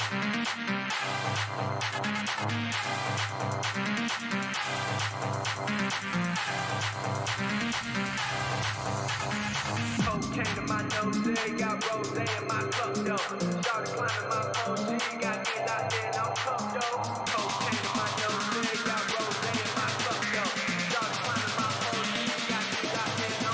Cocaine in my nose, got rose in my cup, though. Started climbing my Porsche, got me locked in on cup, though. Cocaine in my nose, got rose in my cup, though. Started climbing my Porsche, got me locked in on cup, though.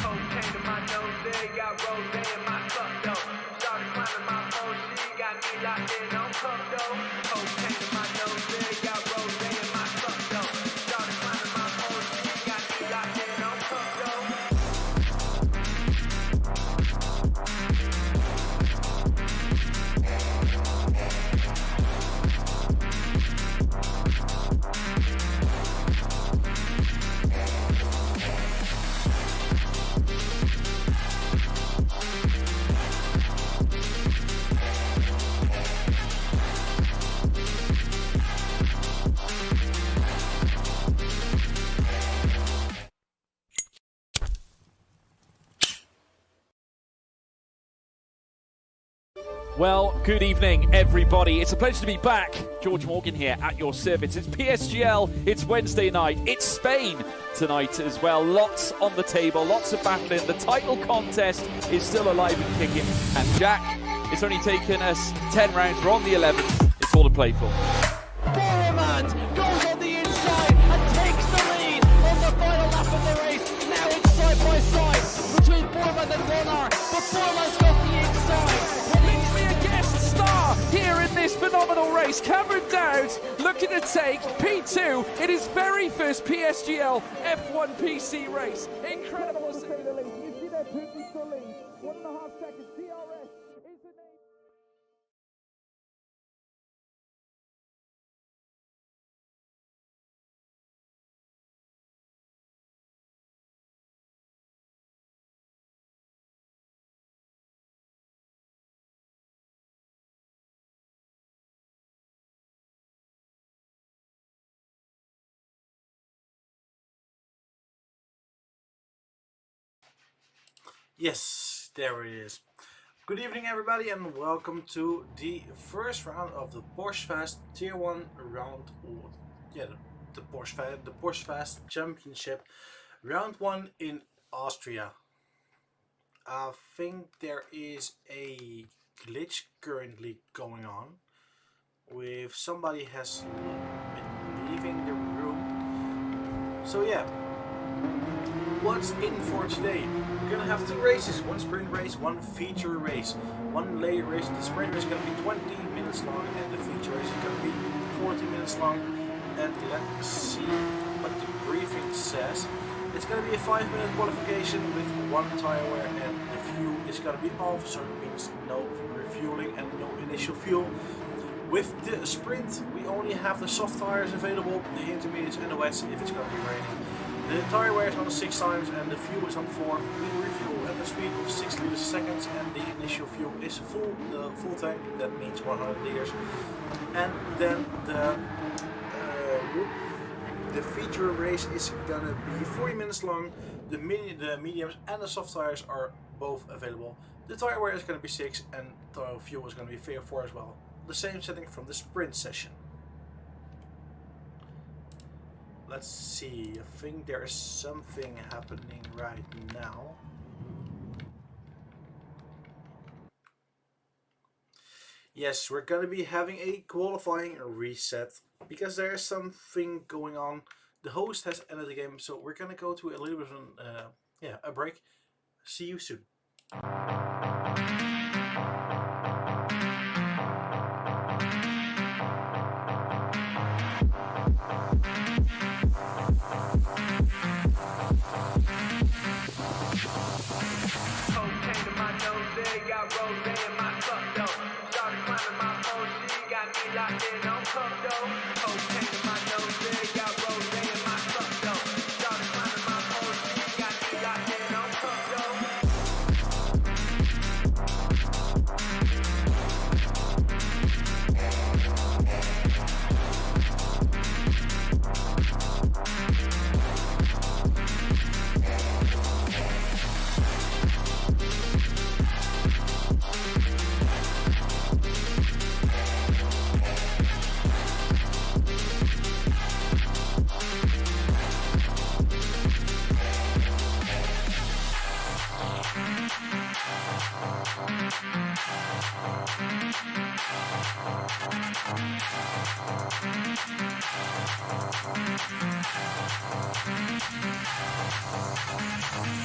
Cocaine in my nose, got rose in my cup, though. Started climbing my Porsche, got me locked in on cup, though. Cocaine in my nose, got rose in my cup, though. Started climbing my Porsche, got me locked in on cup, though. Well, good evening, everybody. It's a pleasure to be back. George Morgan here at your service. It's PSGL, it's Wednesday night, it's Spain tonight as well. Lots on the table, lots of battling. The title contest is still alive and kicking. And Jack, it's only taken us 10 rounds. We're on the 11th. It's all to play for. Boromant goes on the inside and takes the lead on the final lap of the race. Now it's side by side between Boromant and Gunnar, but Boromant's got the inside. Star here in this phenomenal race. Cameron Dowd looking to take P2 in his very first PSGL F1 PC race. Incredible to say the least. You see that Putin to lead. 1.5 seconds. DRS is the name. Yes, there it is. Good evening everybody and welcome to the first round of the Porsche Fast Tier 1 round, the Porsche Fast Championship round 1 in Austria. I think there is a glitch currently going on with somebody has been leaving the room. So yeah, what's in for today? We're gonna have 2 races, 1 sprint race, 1 feature race, 1 late race. The sprint race is gonna be 20 minutes long and the feature race is gonna be 40 minutes long. And let's see what the briefing says. It's gonna be a 5-minute qualification with 1 tire wear and the fuel is gonna be off, so it means no refueling and no initial fuel. With the sprint, we only have the soft tires available, the intermediates and the wets if it's gonna be raining. The tire wear is on 6 times and the fuel is on 4. We refuel at the speed of 6 liters a second and the initial fuel is full, the full tank, that means 100 liters. And then the feature race is gonna be 40 minutes long. The mediums and the soft tires are both available. The tire wear is gonna be 6 and the fuel is gonna be 4 as well. The same setting from the sprint session. Let's see, I think there is something happening right now. Yes, we're gonna be having a qualifying reset because there is something going on. The host has ended the game, so we're gonna go to a little bit of a break. See you soon. Cocaine in my nose, got rose in my cup though. Started climbing my Porsche, got me locked in on cup though. Cocaine in my nose, got rose in my cup though. Started climbing my Porsche, got me locked in on cup though.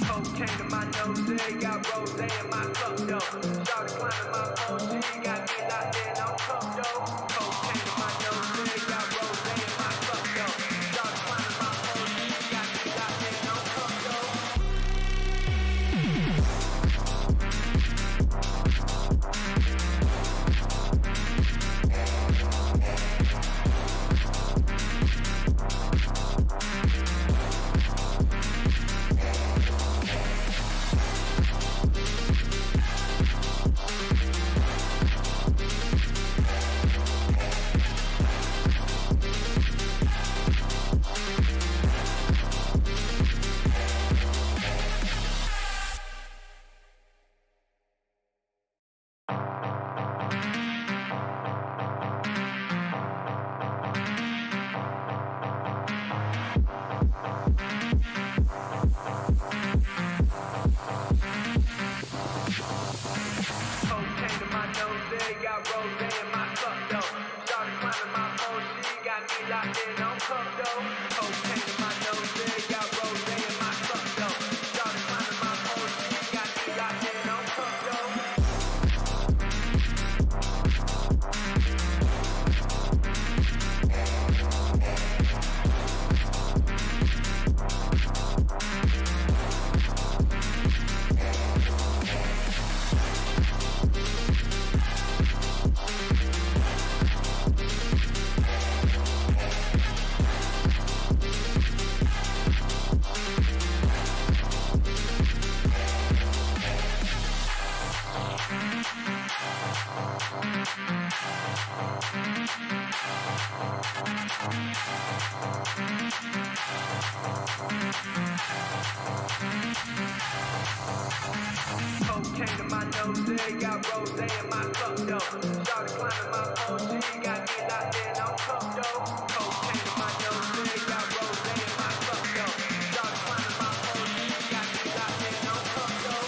Cocaine in my nose, got rose in my cup though. Started climbing my Porsche, got me locked in on cup though. Cocaine in my nose, got rose in my cup though. Started climbing my Porsche, got me locked in on cup though. Cocaine in my nose, got rose in my cup though. Started climbing my Porsche, got me locked in on cup though. Cocaine in my nose, got rose in my cup though. Started climbing my Porsche, got me locked in on cup though. Cocaine in my nose, got rose in my cup though. Started climbing my Porsche, got me locked in on cup though. Cocaine in my nose, got rose in my cup though. Started climbing my Porsche, got me locked in on cup though.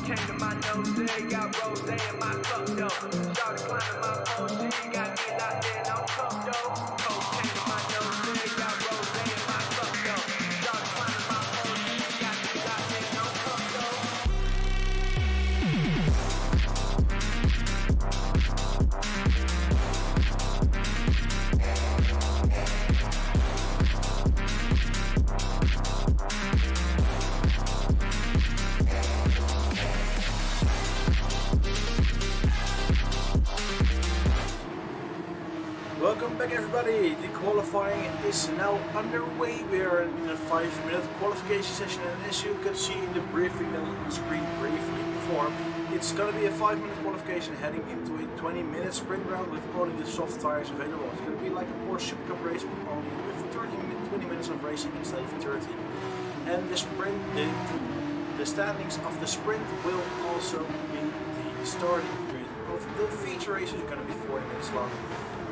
Cocaine in my nose, got rose in my cup, though. Started climbing my Porsche, got me locked in on cup, though. Cocaine in my nose, got rose in my cup, though. Started climbing my Porsche, got me locked in on cup, though. Welcome back everybody, the qualifying is now underway. We are in a 5-minute qualification session, and as you can see in the briefing screen briefly before, it's going to be a 5-minute qualification heading into a 20-minute sprint round with only the soft tires available. It's going to be like a Porsche Super Cup race, but only with 20 minutes of racing instead of 30. And the sprint, the standings of the sprint will also be the starting grid of the feature race, which is going to be 40 minutes long.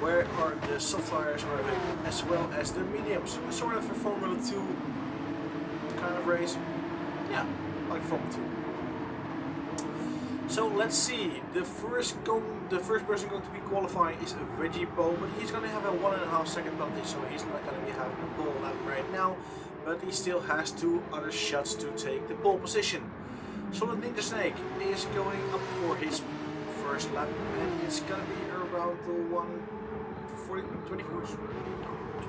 Where are the soft tires are available, as well as the mediums. Sort of a Formula 2 kind of race. Yeah, like Formula 2. So let's see. The first person going to be qualifying is Reggie Bo, but he's going to have a 1.5 second penalty, so he's not going to be having a pole lap right now. But he still has 2 other shots to take the pole position. Solid Ninja Snake is going up for his first lap, and it's going to be around the 24s basically. It's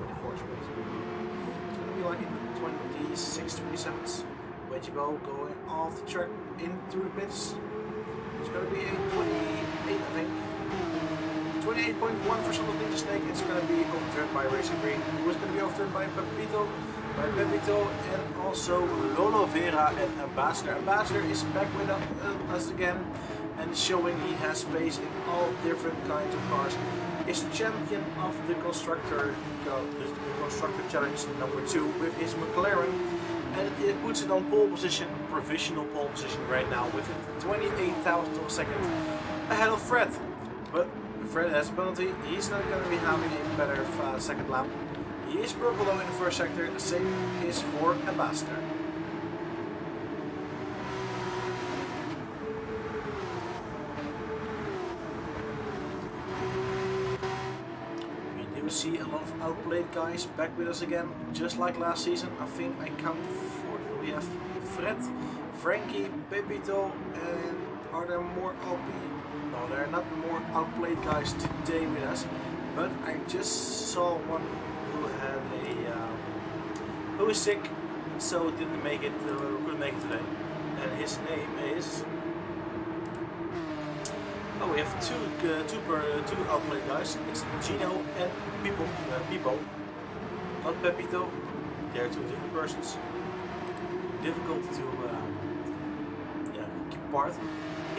going to be like in the 26, 27s. Wedgie Bow going off the track into the pits. It's going to be a 28, I think. 28.1 for Solid Ninja Snake. It's going to be overturned by Racing Green. It was going to be overturned by Pepito, and also Lolo Vera and Ambassador. Ambassador is back with us again, and showing he has space in all different kinds of cars. Is champion of the constructor challenge number 2 with his McLaren, and it puts it on pole position, provisional pole position right now with 28,000 of a second ahead of Fred. But Fred has a penalty. He's not going to be having a better second lap. He is purple though in the first sector. The same is for Ambassador. We see a lot of outplayed guys back with us again, just like last season. I think I count 4. We have Fred, Frankie, Pepito, and are there more outplayed? No, there are not more outplayed guys today with us. But I just saw one who had who was sick, so couldn't make it today. And his name is. Oh, we have two outplayed guys. It's Gino and Pipo. Not Pepito. They are 2 different persons. Difficult to keep apart.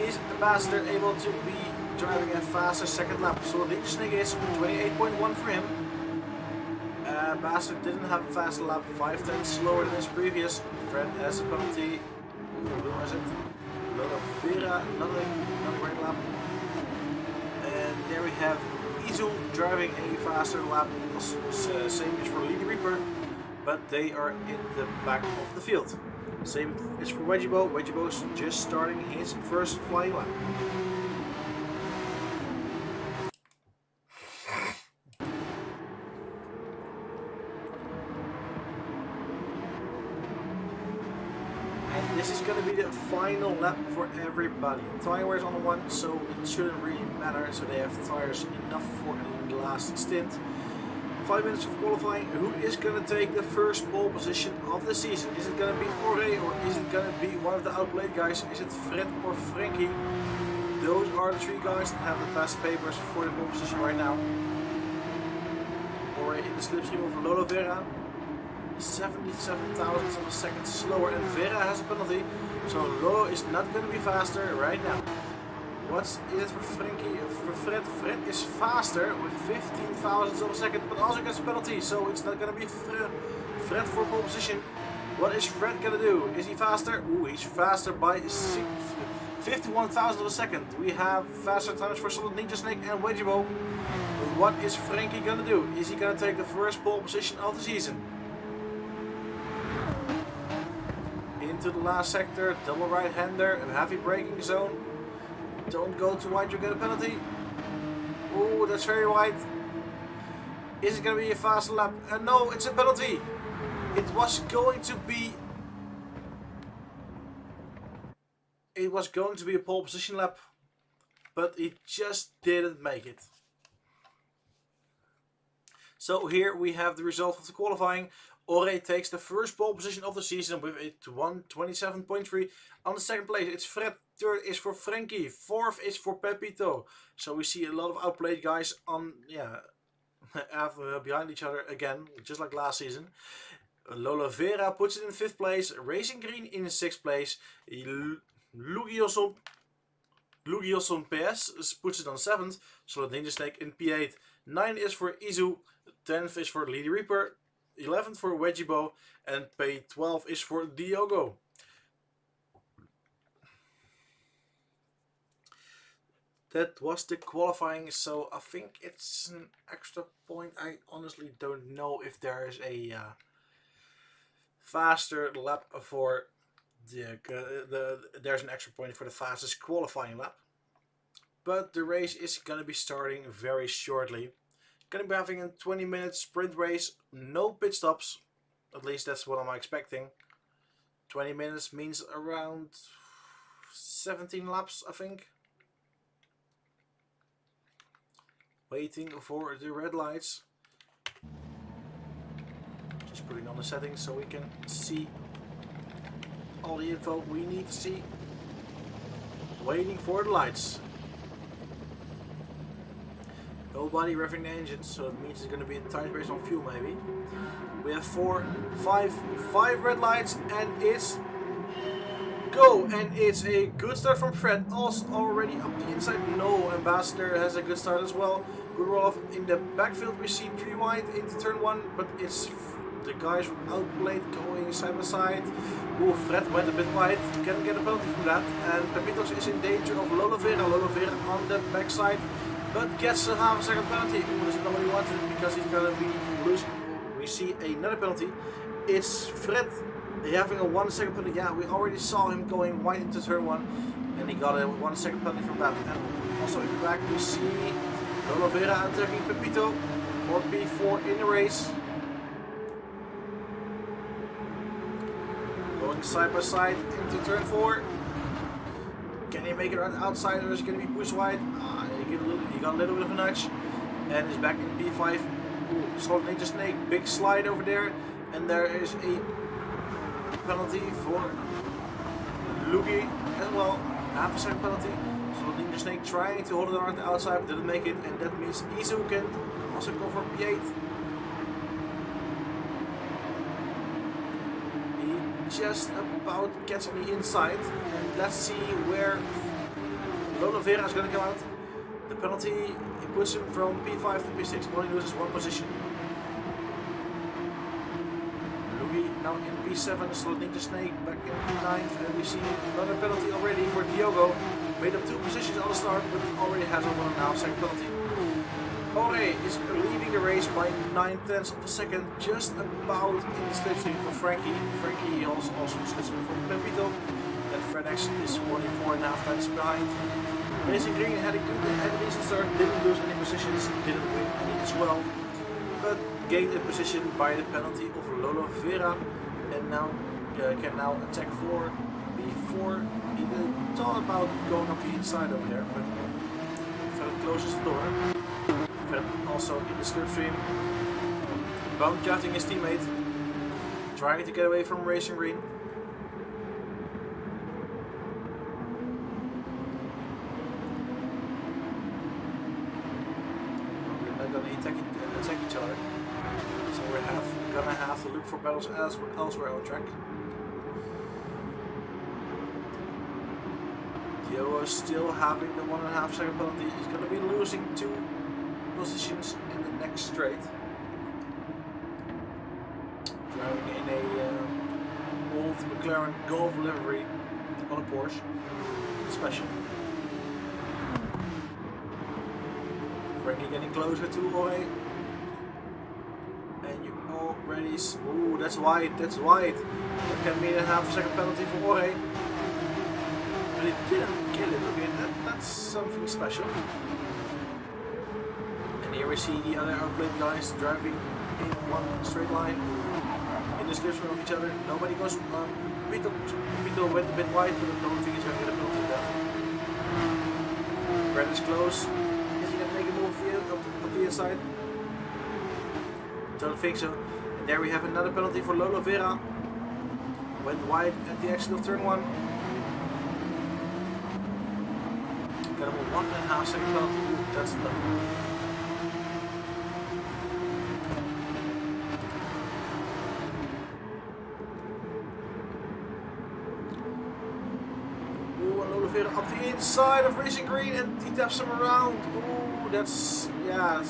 Is Ambassador able to be driving a faster second lap? So the snake is 28.1 for him. Ambassador didn't have a faster lap, 5 tenths slower than his previous. Fred has a penalty. Where is it? Vera, another great lap. And there we have Izu driving a faster lap, same as for Lady Reaper, but they are in the back of the field. Same is for Wedgie Bow. Wedgie Bow is just starting his first flying lap. This is going to be the final lap for everybody. Tire wear is on the 1, so it shouldn't really matter. So they have tires enough for the last stint. 5 minutes of qualifying. Who is going to take the first pole position of the season? Is it going to be Ore, or is it going to be one of the outplayed guys? Is it Fred or Frankie? Those are the 3 guys that have the best papers for the pole position right now. Ore in the slipstream of Lolo Vera. 77 thousandths of a second slower, and Vera has a penalty, so Lolo is not going to be faster right now. What's it for Frankie? For Fred? Fred is faster with 15 thousandths of a second, but also gets a penalty, so it's not going to be Fred for pole position. What is Fred going to do? Is he faster? Ooh, he's faster by 51 thousandths of a second. We have faster times for Solid Ninja Snake and Wedgie Bow. What is Frankie going to do? Is he going to take the first pole position of the season? into the last sector, double right-hander, a heavy braking zone. Don't go too wide, you get a penalty. Oh, that's very wide. Is it going to be a fast lap? No, it's a penalty. It was going to be a pole position lap, but it just didn't make it. So here we have the result of the qualifying. Ore takes the first pole position of the season with a 1:27.3. On the second place it's Fred, third is for Frankie, fourth is for Pepito. So we see a lot of outplayed guys on behind each other again, just like last season. Lola Vera puts it in 5th place, Racing Green in 6th place, Lugioson PS puts it on 7th, Solid Ninja Snake in P8, 9 is for Izu, 10th is for Lady Reaper, 11th for Wedgiebo, and P12 is for Diogo. That was the qualifying, so I think it's an extra point. I honestly don't know if there is a faster lap for there's an extra point for the fastest qualifying lap. But the race is going to be starting very shortly. Going to be having a 20-minute sprint race, no pit stops. At least that's what I'm expecting. 20 minutes means around 17 laps, I think. Waiting for the red lights. Just putting on the settings so we can see all the info we need to see. Waiting for the lights. Nobody revving the engines, so it means it's going to be a tight race on fuel maybe. We have five red lights, and it's go, and it's a good start from Fred. Also already up the inside. No, Ambassador has a good start as well. Good roll off in the backfield. We see 3 wide into turn 1, but it's the guys from Outplayed going side by side. Ooh, Fred went a bit wide. Can get a penalty from that. And Pepitos is in danger of Lola Vera. Lola Vera on the backside, but gets a half a second penalty. Ooh, this is not what he wanted because he's gonna be losing. We see another penalty. It's Fred having a 1 second penalty. Yeah, we already saw him going wide into turn 1, and he got a 1 second penalty from that. And also in the back we see Lola Vera attacking Pepito for P4 in the race. Going side by side into turn 4. Can he make it around the outside, or is he going to be pushed wide? He got a little bit of a nudge, and is back in P5. Ooh, Solid Ninja Snake, big slide over there, and there is a penalty for Lugi as well. Half a second penalty. Solid Ninja Snake trying to hold it around the outside, but didn't make it, and that means Izu can also go for P8. He just about gets on the inside, and let's see where Lola Vera is going to come out. The penalty, it puts him from P5 to P6, he only loses 1 position. Lugi now in P7, Solid Ninja Snake back in P9, and we see another penalty already for Diogo. Made up 2 positions on the start, but already has a 1.5 second penalty. Ore is leading the race by 9/10 of a second, just about in the slipstream for Frankie. Frankie also slipstream for Pepito, and Fredex is only 4.5 times behind. Racing Green had a decent start, didn't lose any positions, didn't win any as well, but gained a position by the penalty of Lola Vera, and now can now attack for P4. He thought about going up the inside over there, but Fred closes the door. Fred also in the slipstream, bound cutting his teammate, trying to get away from Racing Green. Attack each other, so we're gonna have to look for battles elsewhere on track. Diogo is still having the 1.5 second penalty. He's gonna be losing 2 positions in the next straight. Driving in a old McLaren Golf livery on a Porsche special. Frankie getting closer to Ore. And you righties. Ooh, that's wide, that's wide. That can mean a half-second penalty for Jorge. But he didn't kill it, okay, that's something special. And here we see the other outplayed guys driving in one straight line. In the slipstream of each other. Nobody goes, Vito went a bit wide, but I don't think he's going to get a penalty there. Brad is close. Is he going to make a move up the inside? Don't think so. And there we have another penalty for Lolo Vera. Went wide at the exit of turn 1. Got him a 1.5 second penalty. Ooh, that's tough. Up the inside of Racing Green and he taps him around. Ooh, that's, yeah,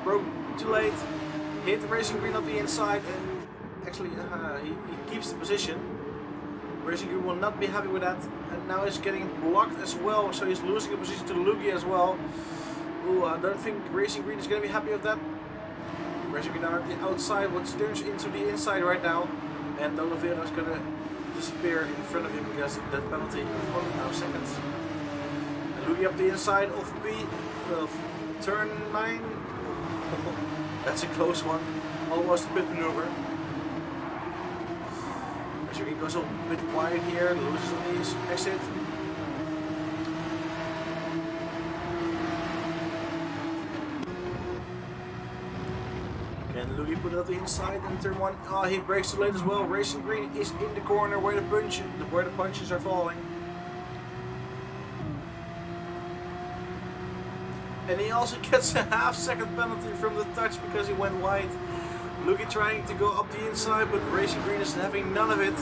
broke too late. Hit Racing Green up the inside and actually he keeps the position. Racing Green will not be happy with that, and now he's getting blocked as well, so he's losing the position to Lugi as well. Ooh, I don't think Racing Green is going to be happy with that. Racing Green now at the outside, which turns into the inside right now, and Oliveira is going to disappear in front of him because of that penalty of 1.5 seconds. And Lugi up the inside of turn 9. That's a close one, almost a pit maneuver. He goes a bit wide here, loses on his exit. And Lugi put it at the inside in turn 1. Oh, he brakes too late as well. Racing Green is in the corner where the punches are falling. And he also gets a half-second penalty from the touch because he went wide. Lugi trying to go up the inside, but Racing Green is having none of it.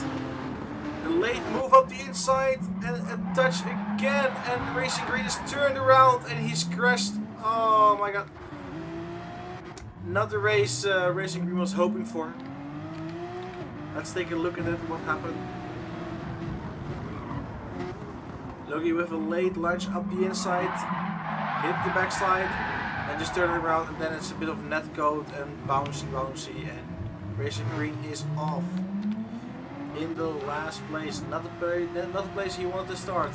A late move up the inside and a touch again, and Racing Green is turned around and he's crashed. Oh my god. Not the race Racing Green was hoping for. Let's take a look at it, what happened. Lugi with a late lunge up the inside, hit the backside, and just turn it around, and then it's a bit of net code and bouncy, and Racing Green is off in the last place, not the place he wanted to start.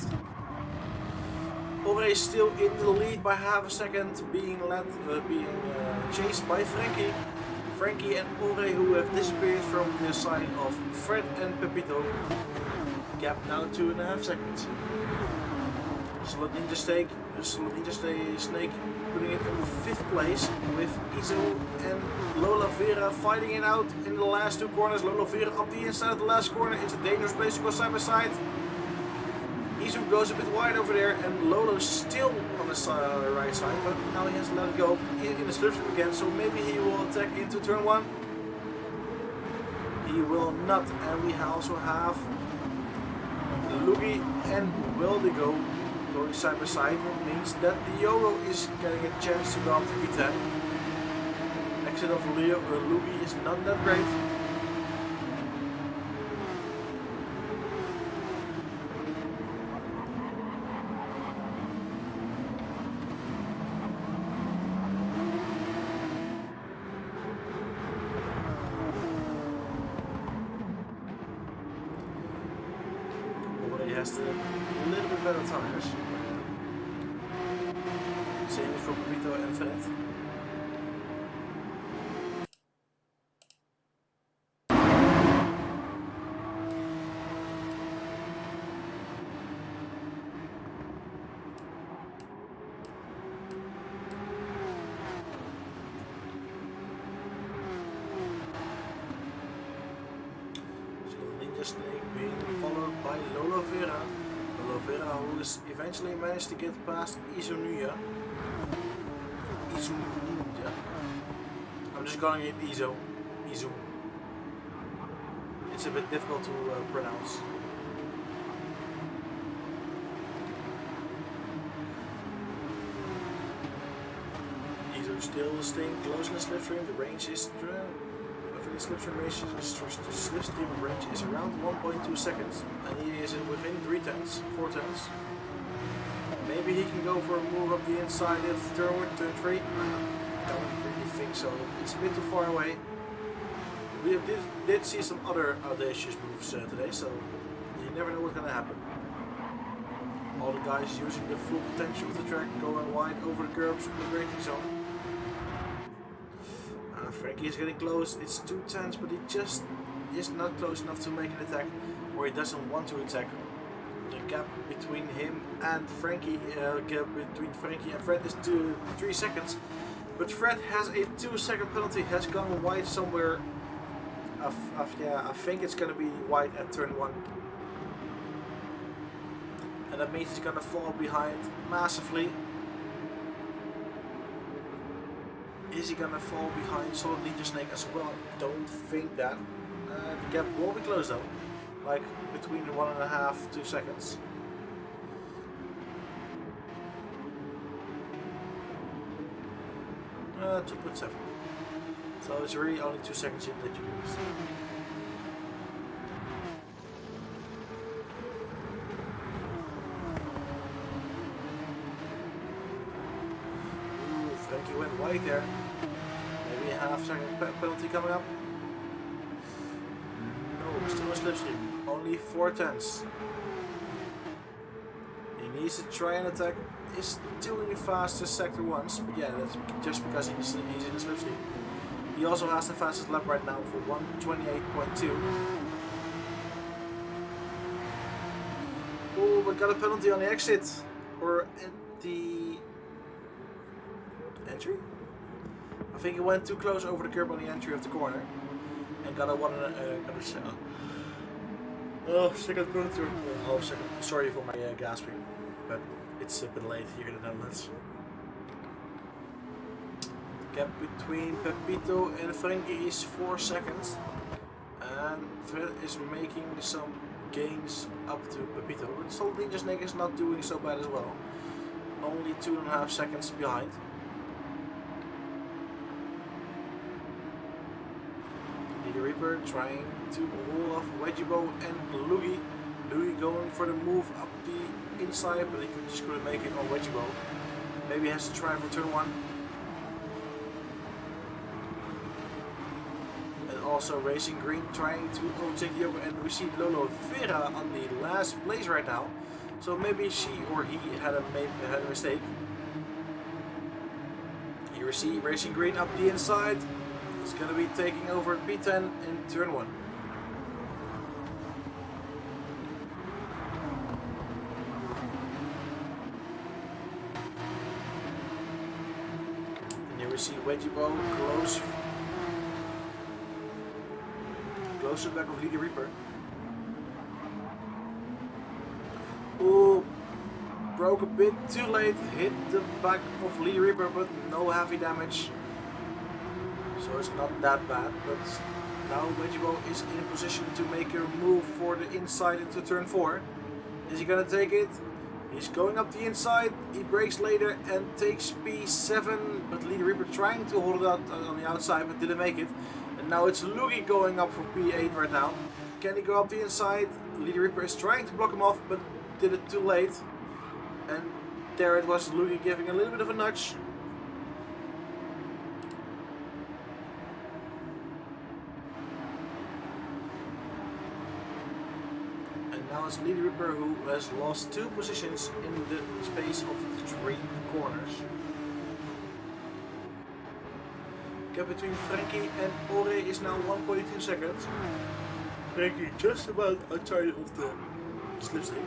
Jorge is still in the lead by half a second, being chased by Frankie. Frankie and Jorge, who have disappeared from the side of Fred and Pepito. Gap now 2.5 seconds. Slot Ninja Snake putting it in 5th place with Izo and Lola Vera fighting it out in the last 2 corners. Lola Vera up the inside of the last corner. It's a dangerous place to go side by side. Izo goes a bit wide over there, and Lolo's still on the right side, but now he has to let it go in the slipstream again, so maybe he will attack into turn 1. He will not, and we also have Lugi and Wildigo going side by side. It means that the Yolo is getting a chance to go up to P10. Exit of Lugi is not that great. A little bit better tires. Same as for Pepito and Fred. Snake being followed by Lola Vera. Lola Vera, who has eventually managed to get past Izunuya. I'm just calling it Izo. It's a bit difficult to pronounce. Izo still staying close in the slipstream. The range is the slipstream range is around 1.2 seconds, and he is within 4 tenths. Maybe he can go for a move up the inside of turn 3. I don't really think so. It's a bit too far away. We did see some other audacious moves today, so you never know what's going to happen. All the guys using the full potential of the track, going wide over the curbs in the braking zone. Frankie is getting close. It's 2 tenths, but he just is not close enough to make an attack, or he doesn't want to attack. The gap between him and Frankie, between Frankie and Fred is 3 seconds. But Fred has a 2-second penalty, has gone wide somewhere. I think it's going to be wide at turn 1. And that means he's going to fall behind massively. Is he going to fall behind Solid Leader Snake as well? I don't think that. The gap will be closed though. Like between 1.5 to 2 seconds. Uh, 2.7. So it's really only 2 seconds in that you lose. Ooh, Frankie went wide there. Maybe a half-second penalty coming up. No, still a slipstream. Only 4 tenths. He needs to try and attack. Is doing faster sector once, but yeah, that's just because he's in a slipstream. He also has the fastest lap right now for 1:28.2. Oh, we got a penalty on the exit or at the entry. I think he went too close over the curb on the entry of the corner and got a second penalty or half second. Sorry for my gasping, but it's a bit late here in the Netherlands. Gap between Pepito and Frankie is 4 seconds, and Fred is making some gains up to Pepito, but Solid Leader Snake is not doing so bad as well. Only 2.5 seconds behind. Leader Reaper trying to hold off Wedgiebo and Luigi. Luigi going for the move up the inside, but he just couldn't make it on Wedgiebo. Maybe he has to try for turn 1. Also Racing Green trying to overtake Yoko, and we see Lolo Vera on the last place right now. So maybe she or he had a mistake. Here we see Racing Green up the inside. He's going to be taking over P10 in turn 1. And here we see Wedgiebo close to the back of Leader Reaper. Oh, broke a bit too late, hit the back of Leader Reaper, but no heavy damage. So it's not that bad, but now Wedgiebo is in position to make a move for the inside into turn 4. Is he gonna take it? He's going up the inside, he brakes later and takes P7, but Leader Reaper trying to hold it out on the outside, but didn't make it. And now it's Luigi going up for P8 right now. Can he go up the inside? Leader Reaper is trying to block him off, but did it too late. And there it was, Luigi giving a little bit of a nudge. And now it's Leader Reaper who has lost 2 positions in the space of 3 corners. Gap between Frankie and Ore is now 1.2 seconds. Frankie just about outside of the slipstream.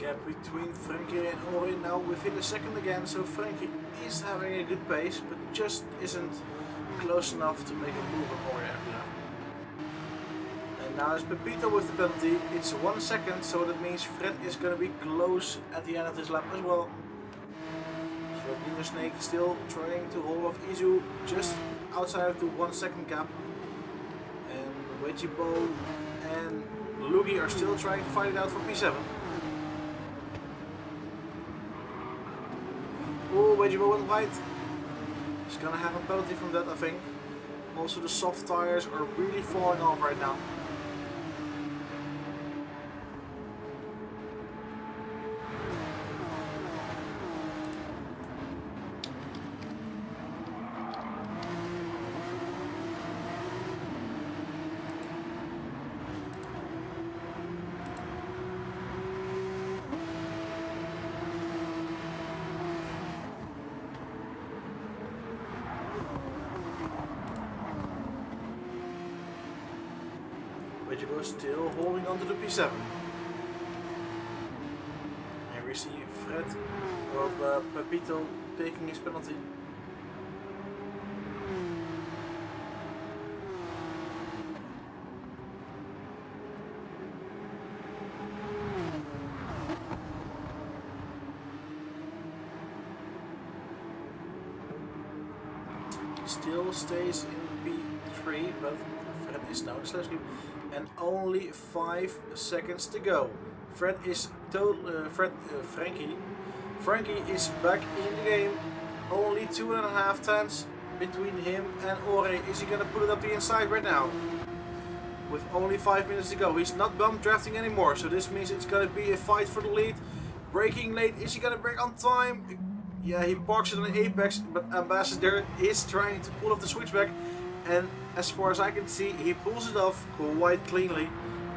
gap between Frankie and Ori now within a second again, so Frankie is having a good pace, but just isn't close enough to make a move on Ori after that. And now it's Pepito with the penalty. It's 1 second, so that means Fred is going to be close at the end of this lap as well. So Nino Snake still trying to hold off Izu just outside of the 1 second gap. And Wedgie Bow and Lugi are still trying to fight it out for P7. Oh, Wedgie Bow went wide. He's gonna have a penalty from that, I think. Also, the soft tires are really falling off right now. Wedgie still holding on to the P7. And we see Fred of Pepito taking his penalty. Still stays in P3, but Fred is now in the slipstream. And only 5 seconds to go. Fred is Frankie is back in the game. Only 2.5 tenths between him and Ore. Is he gonna put it up the inside right now? With only 5 minutes to go. He's not bump drafting anymore, so this means it's gonna be a fight for the lead. Braking late. Is he gonna brake on time? Yeah, he parks it on the apex, but Ambassador is trying to pull off the switchback. And as far as I can see, he pulls it off quite cleanly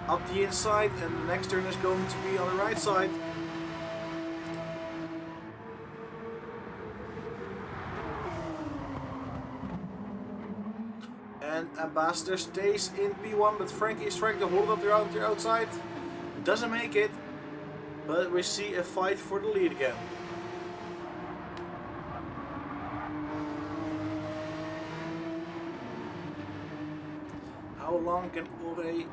up the inside, and the next turn is going to be on the right side. And Ambassador stays in P1, but Frankie is trying to hold up the outside. Doesn't make it, but we see a fight for the lead again. How long can Ore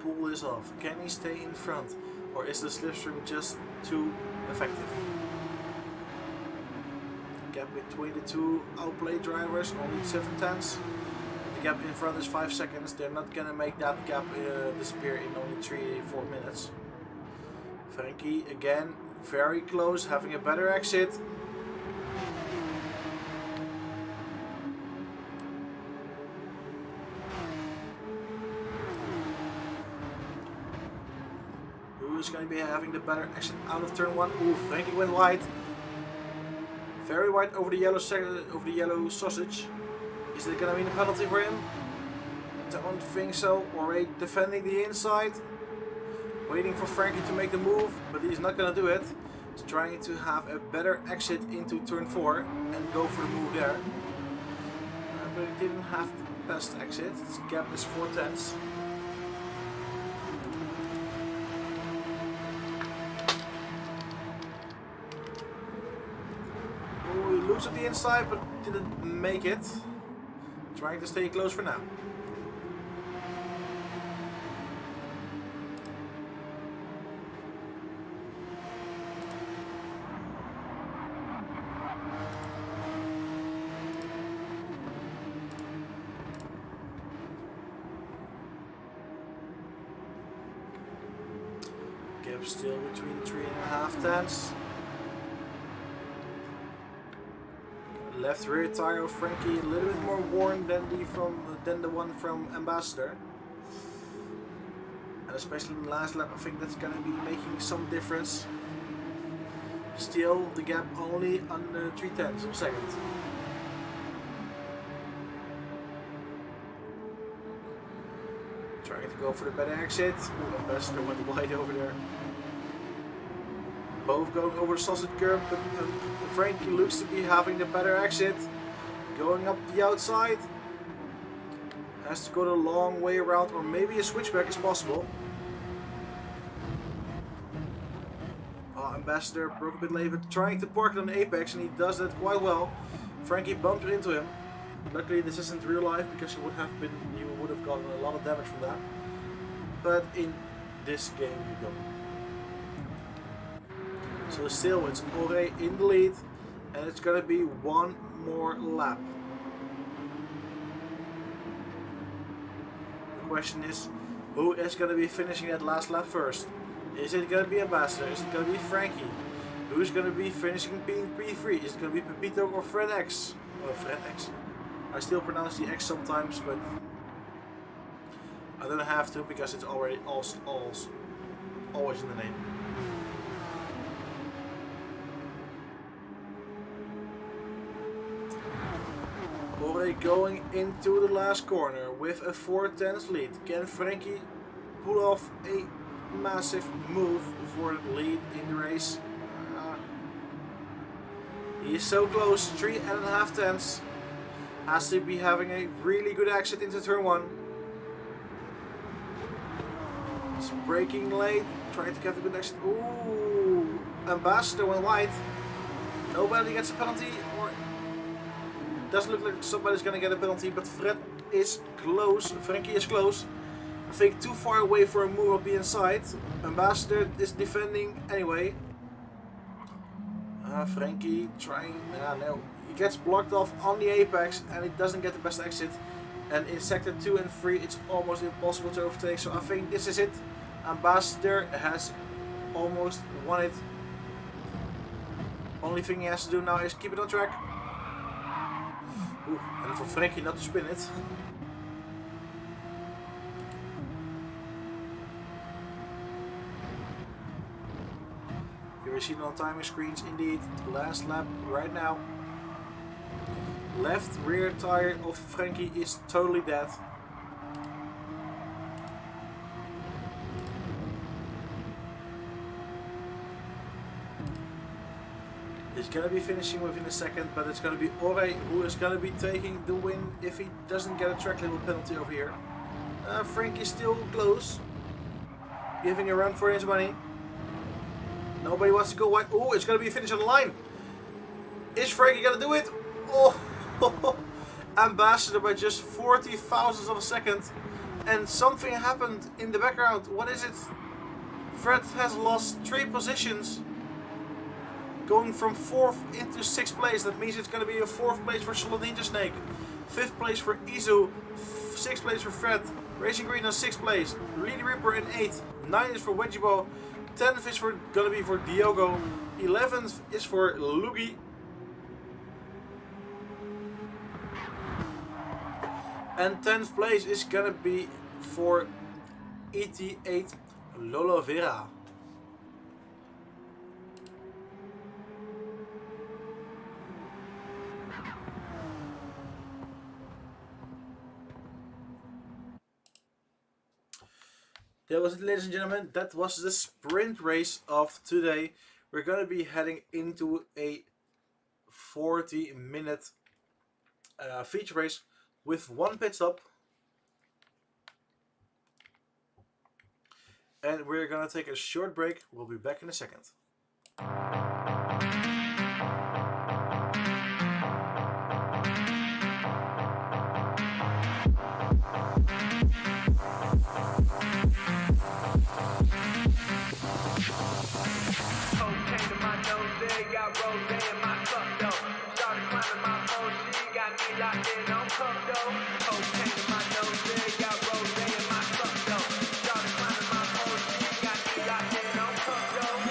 pull this off? Can he stay in front? Or is the slipstream just too effective? The gap between the two outplay drivers, only 7 tenths. The gap in front is 5 seconds. They're not gonna make that gap disappear in only 3-4 minutes. Frankie again, very close, having a better exit. Who's going to be having the better exit out of turn 1? Ooh, Frankie went wide. Very wide over the yellow sausage. Is there going to be a penalty for him? Don't think so. Ore defending the inside. Waiting for Frankie to make the move, but he's not going to do it. He's trying to have a better exit into turn 4 and go for the move there. But he didn't have the best exit. His gap is 4 tenths. Looks at the inside, but didn't make it. Trying to stay close for now. Gap still between 3.5 tenths. Left rear tire of Frankie a little bit more worn than the one from Ambassador. And especially in the last lap, I think that's going to be making some difference. Still, the gap only under 3 tenths of a second. Trying to go for the better exit. Ooh, Ambassador went wide over there. Both going over the sausage curve, but Frankie looks to be having the better exit. Going up the outside. Has to go the long way around, or maybe a switchback is possible. Ambassador broke a bit late, but trying to park it on the apex, and he does that quite well. Frankie bumped into him. Luckily, this isn't real life because he would have gotten a lot of damage from that. But in this game, you don't. So still, it's Ore in the lead, and it's gonna be one more lap. The question is, who is gonna be finishing that last lap first? Is it gonna be Ambassador? Is it gonna be Frankie? Who's gonna be finishing being P3? Is it gonna be Pepito or Fred X? Or Fred X? I still pronounce the X sometimes, but I don't have to because it's already always in the name. Ore going into the last corner with a 4/10 lead. Can Frankie pull off a massive move for the lead in the race? He is so close, 3.5 tenths. Has to be having a really good exit into turn 1. He's braking late, trying to get a good exit. Ooh, Ambassador went wide. Nobody gets a penalty, or doesn't look like somebody's gonna get a penalty, but Fred is close. Frankie is close. I think too far away for a move will be inside. Ambassador is defending anyway. Frankie trying, no. He gets blocked off on the apex and he doesn't get the best exit. And in sector 2 and 3 it's almost impossible to overtake, so I think this is it. Ambassador has almost won it. Only thing he has to do now is keep it on track. Ooh, and for Frankie not to spin it. Here we see it on timing screens, indeed. Last lap right now. Left rear tire of Frankie is totally dead. He's gonna be finishing within a second, but it's gonna be Ore who is gonna be taking the win if he doesn't get a track level penalty over here. Frankie's still close, giving a run for his money. Nobody wants to go wide. Oh, it's gonna be a finish on the line. Is Frankie gonna do it? Oh, Ambassador by just 40 thousandths of a second, and something happened in the background. What is it? Fred has lost 3 positions, going from 4th into 6th place. That means it's going to be a 4th place for Solid Ninja Snake, 5th place for Izu, 6th place for Fred, Racing Green on 6th place, Lady Ripper in 8th, 9th is for Wedgiebo, 10th is going to be for Diogo, 11th is for Lugi, and 10th place is going to be for ET8 Lolo Vera. That was it, ladies and gentlemen. That was the sprint race of today. We're going to be heading into a 40-minute feature race with 1 pit stop. And we're going to take a short break. We'll be back in a second. Cocaine in my nose, got rose in my cup though. Started climbing my Porsche, got me locked in on cup though. Cocaine in my nose, got rose in my cup though. Started climbing my Porsche, got me locked in on cup though.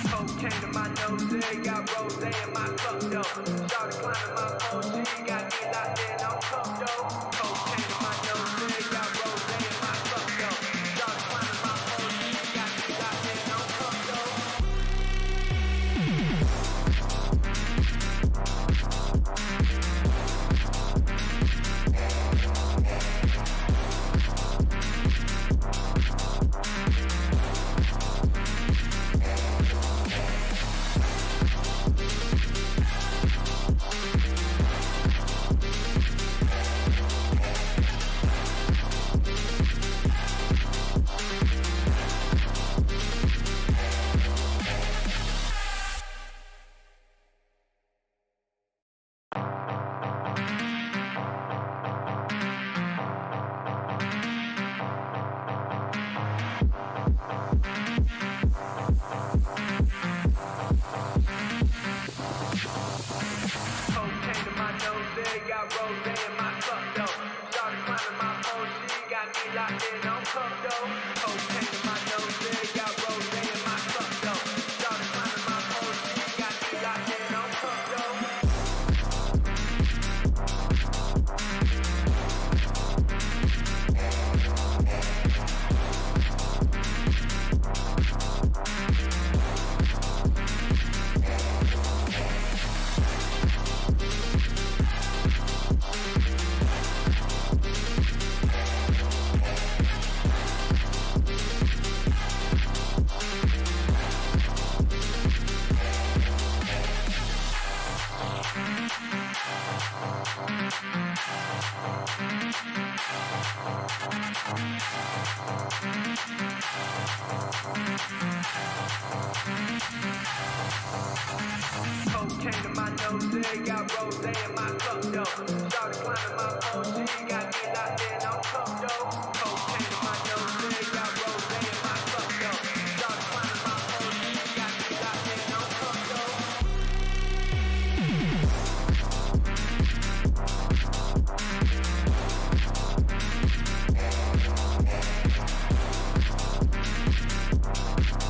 Cocaine in my nose, got rose in my cup, though. Started climbing my Porsche, got me locked in on cup, though. Cocaine in my nose, got rose in my cup, though. Started climbing my Porsche, got me locked in on cup, though. Cocaine in my nose, got rose in my cup, though. Started climbing my Porsche, got me locked in on cup, though. Cocaine in my nose, got rose in my cup, though. Started climbing my Porsche, got me locked in on cup, though. Cocaine in my nose, got rose in my cup, though. Started climbing my Porsche, got me locked in on cup, though. Cocaine in my nose, got rose in my cup, though. Started climbing my Porsche, got me locked in on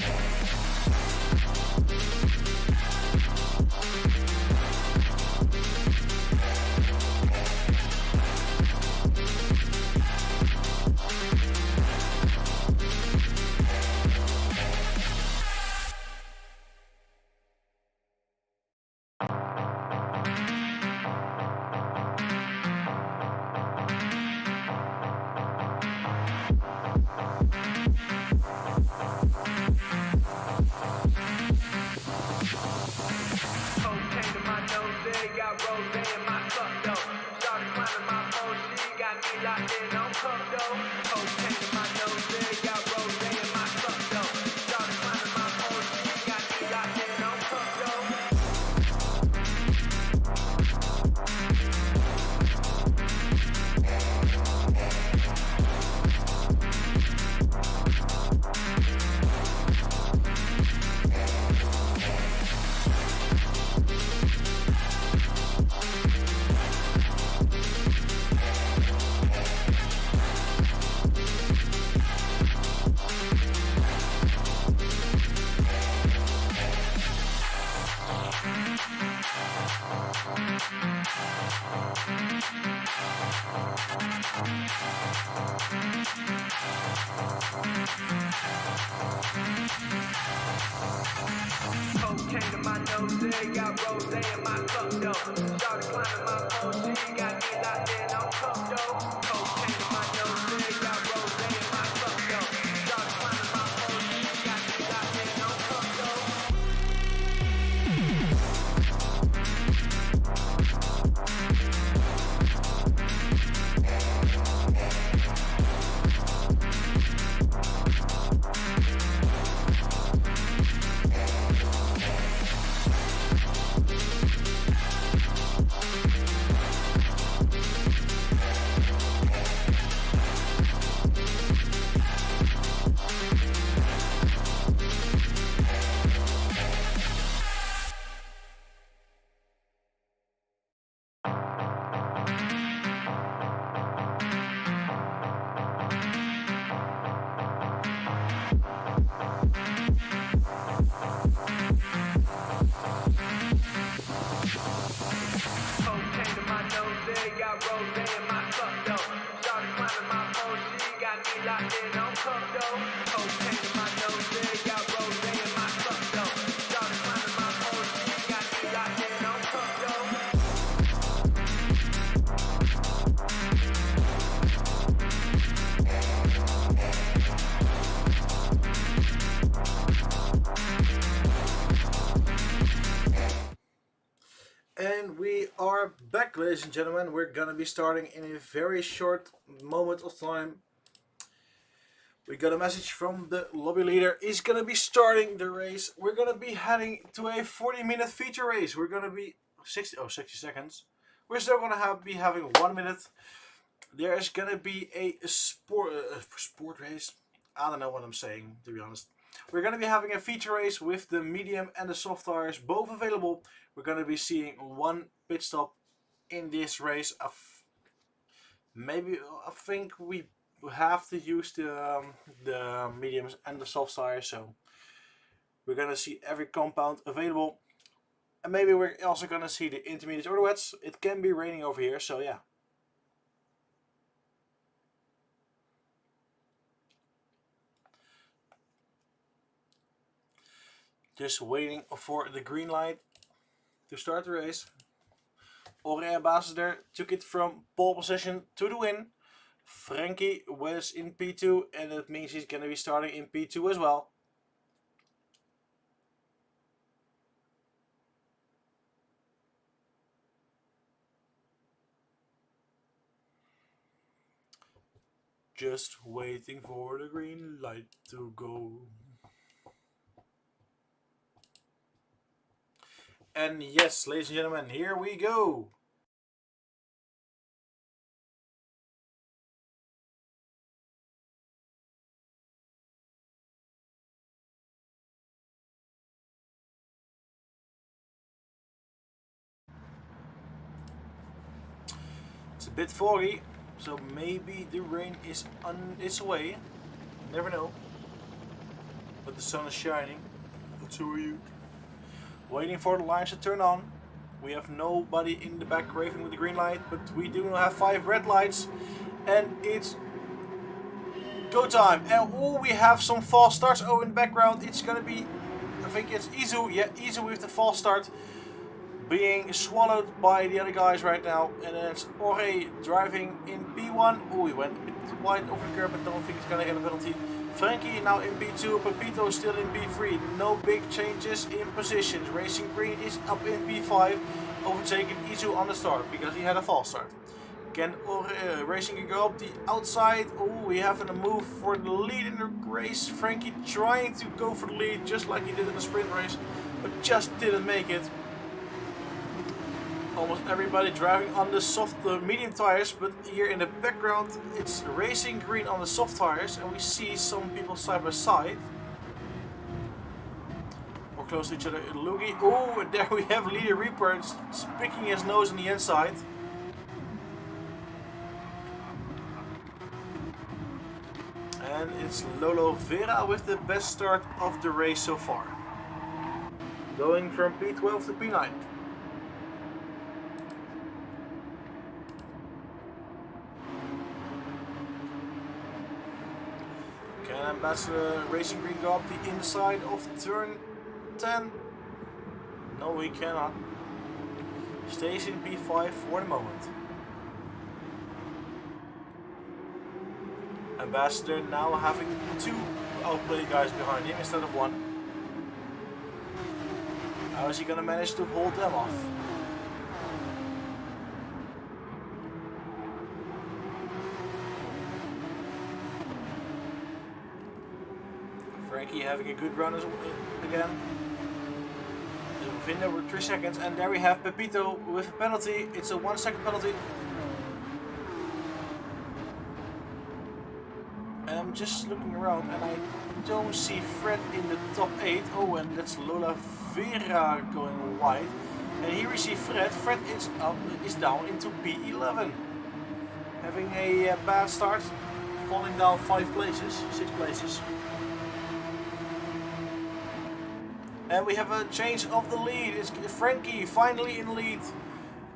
cup, though. Cocaine in my nose, got rose in my cup, though. Started climbing my Porsche, got me locked in on cup, though. Cocaine in my nose, got rose in my cup, though. Started climbing my Porsche, got me locked in on cup, though. Cocaine in my nose, got rose in my cup, though. Started climbing my Porsche, got me locked in on cup, though. Cocaine in my nose, got rose in my cup, though. Started climbing my Porsche, got me locked in on cup, though. And we are back, ladies and gentlemen. We're gonna be starting in a very short moment of time. We got a message from the lobby leader. He's gonna be starting the race. We're gonna be heading to a 40-minute feature race. We're gonna be 60 seconds. We're still gonna be having 1 minute. There is gonna be a sport race. I don't know what I'm saying, to be honest. We're gonna be having a feature race with the medium and the soft tires both available. We're gonna be seeing one pit stop in this race. Maybe I think we have to use the mediums and the soft tires, so we're gonna see every compound available, and maybe we're also gonna see the intermediate or the wets. It can be raining over here, so yeah. Just waiting for the green light to start the race. Austria Ambassador took it from pole position to the win. Frankie was in P2, and that means he's going to be starting in P2 as well. Just waiting for the green light to go. And yes, ladies and gentlemen, here we go. It's a bit foggy, so maybe the rain is on its way. Never know. But the sun is shining. And so are you. Waiting for the lights to turn on. We have nobody in the back raving with the green light, but we do have 5 red lights, and it's go time. And oh, we have some false starts. Oh, in the background, it's gonna be, I think it's Izu. Yeah, Izu with the false start, being swallowed by the other guys right now. And then it's Ore driving in P1. Oh, he went a bit wide over the curb, but don't think he's gonna get a penalty. Frankie now in P2, Pepito still in P3. No big changes in positions. Racing Green is up in P5, overtaking Izu on the start because he had a false start. Can Racing go up the outside? Oh, we have a move for the lead in the race. Frankie trying to go for the lead just like he did in the sprint race, but just didn't make it. Almost everybody driving on the soft, medium tires, but here in the background it's Racing Green on the soft tires, and we see some people side by side. More close to each other. Lugi. Oh, and there we have Leader Reaper picking his nose on the inside. And it's Lolo Vera with the best start of the race so far. Going from P12 to P9. Can Ambassador Racing Green go up the inside of turn 10? No, he cannot. Stays in P5 for the moment. Ambassador now having 2 outplay guys behind him instead of 1. How is he going to manage to hold them off? Frankie having a good run again. Vinda with 3 seconds, and there we have Pepito with a penalty. It's a 1 second penalty. And I'm just looking around and I don't see Fred in the top 8. Oh, and that's Lola Vera going wide. And here we see Fred. Fred is down into P11. Having a bad start, falling down 6 places. And we have a change of the lead. It's Frankie finally in lead.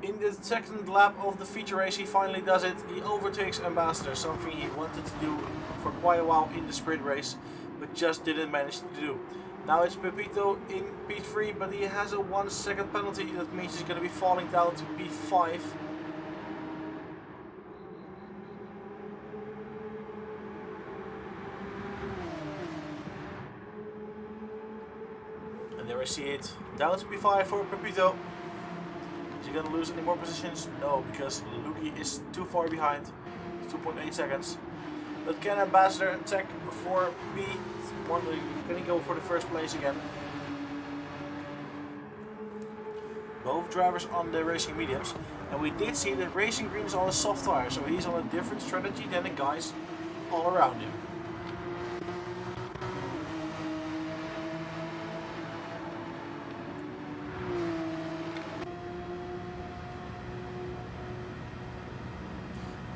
In the second lap of the feature race, he finally does it. He overtakes Ambassador, something he wanted to do for quite a while in the sprint race, but just didn't manage to do. Now it's Pepito in P3, but he has a 1 second penalty. That means he's going to be falling down to P5. And there I see it, down to P5 for Pepito. Is he going to lose any more positions? No, because Luki is too far behind. It's 2.8 seconds. But can Ambassador attack for P1? Can he go for the first place again? Both drivers on the racing mediums. And we did see that Racing Green is on a soft tire, so he's on a different strategy than the guys all around him.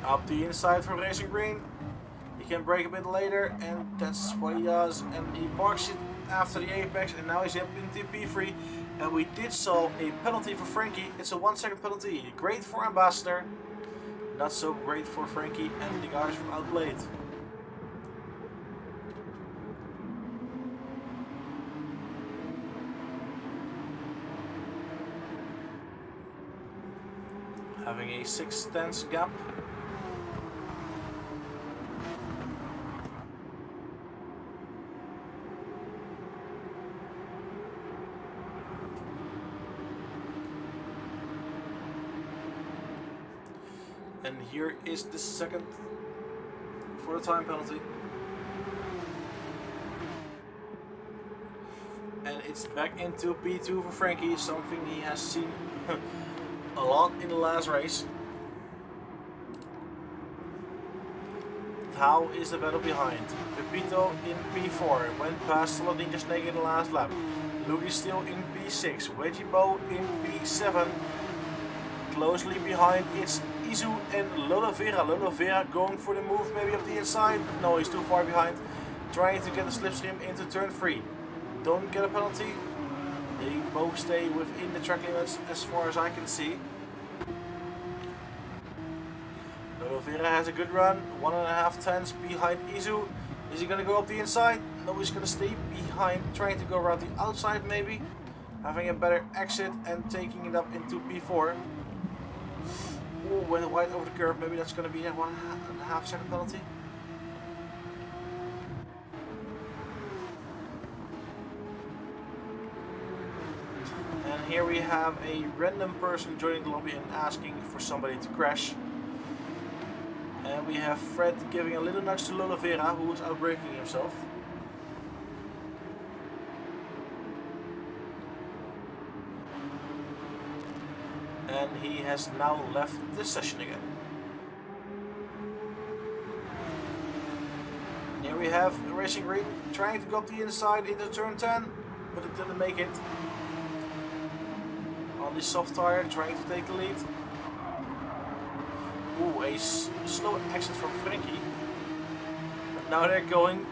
Up the inside for Racing Green. He can brake a bit later, and that's what he does. And he parks it after the apex, and now he's up into P3. And we did saw a penalty for Frankie. It's a 1 second penalty. Great for Ambassador. Not so great for Frankie and the guys from Outblade. Having a 6/10 gap. And here is the second for the time penalty. And it's back into P2 for Frankie, something he has seen a lot in the last race. How is the battle behind? Pepito in P4, went past Ninja Snake in the last lap. Luke is still in P6, Wedgie Bow in P7. Closely behind it's Izu and Lolovera. Lolovera going for the move maybe up the inside. No, he's too far behind. Trying to get a slipstream into turn 3. Don't get a penalty. They both stay within the track limits as far as I can see. Lolovera has a good run. 1.5 tenths behind Izu. Is he going to go up the inside? No, he's going to stay behind. Trying to go around the outside maybe. Having a better exit and taking it up into P4. Oh, went wide over the curve. Maybe that's going to be a 1.5 second penalty. And here we have a random person joining the lobby and asking for somebody to crash. And we have Fred giving a little nudge to Lolovera, who is outbraking himself. And he has now left this session again. Here we have Racing Green trying to go up the inside into turn 10, but it didn't make it. On the soft tire, trying to take the lead. Ooh, a slow exit from Frankie. But now they're going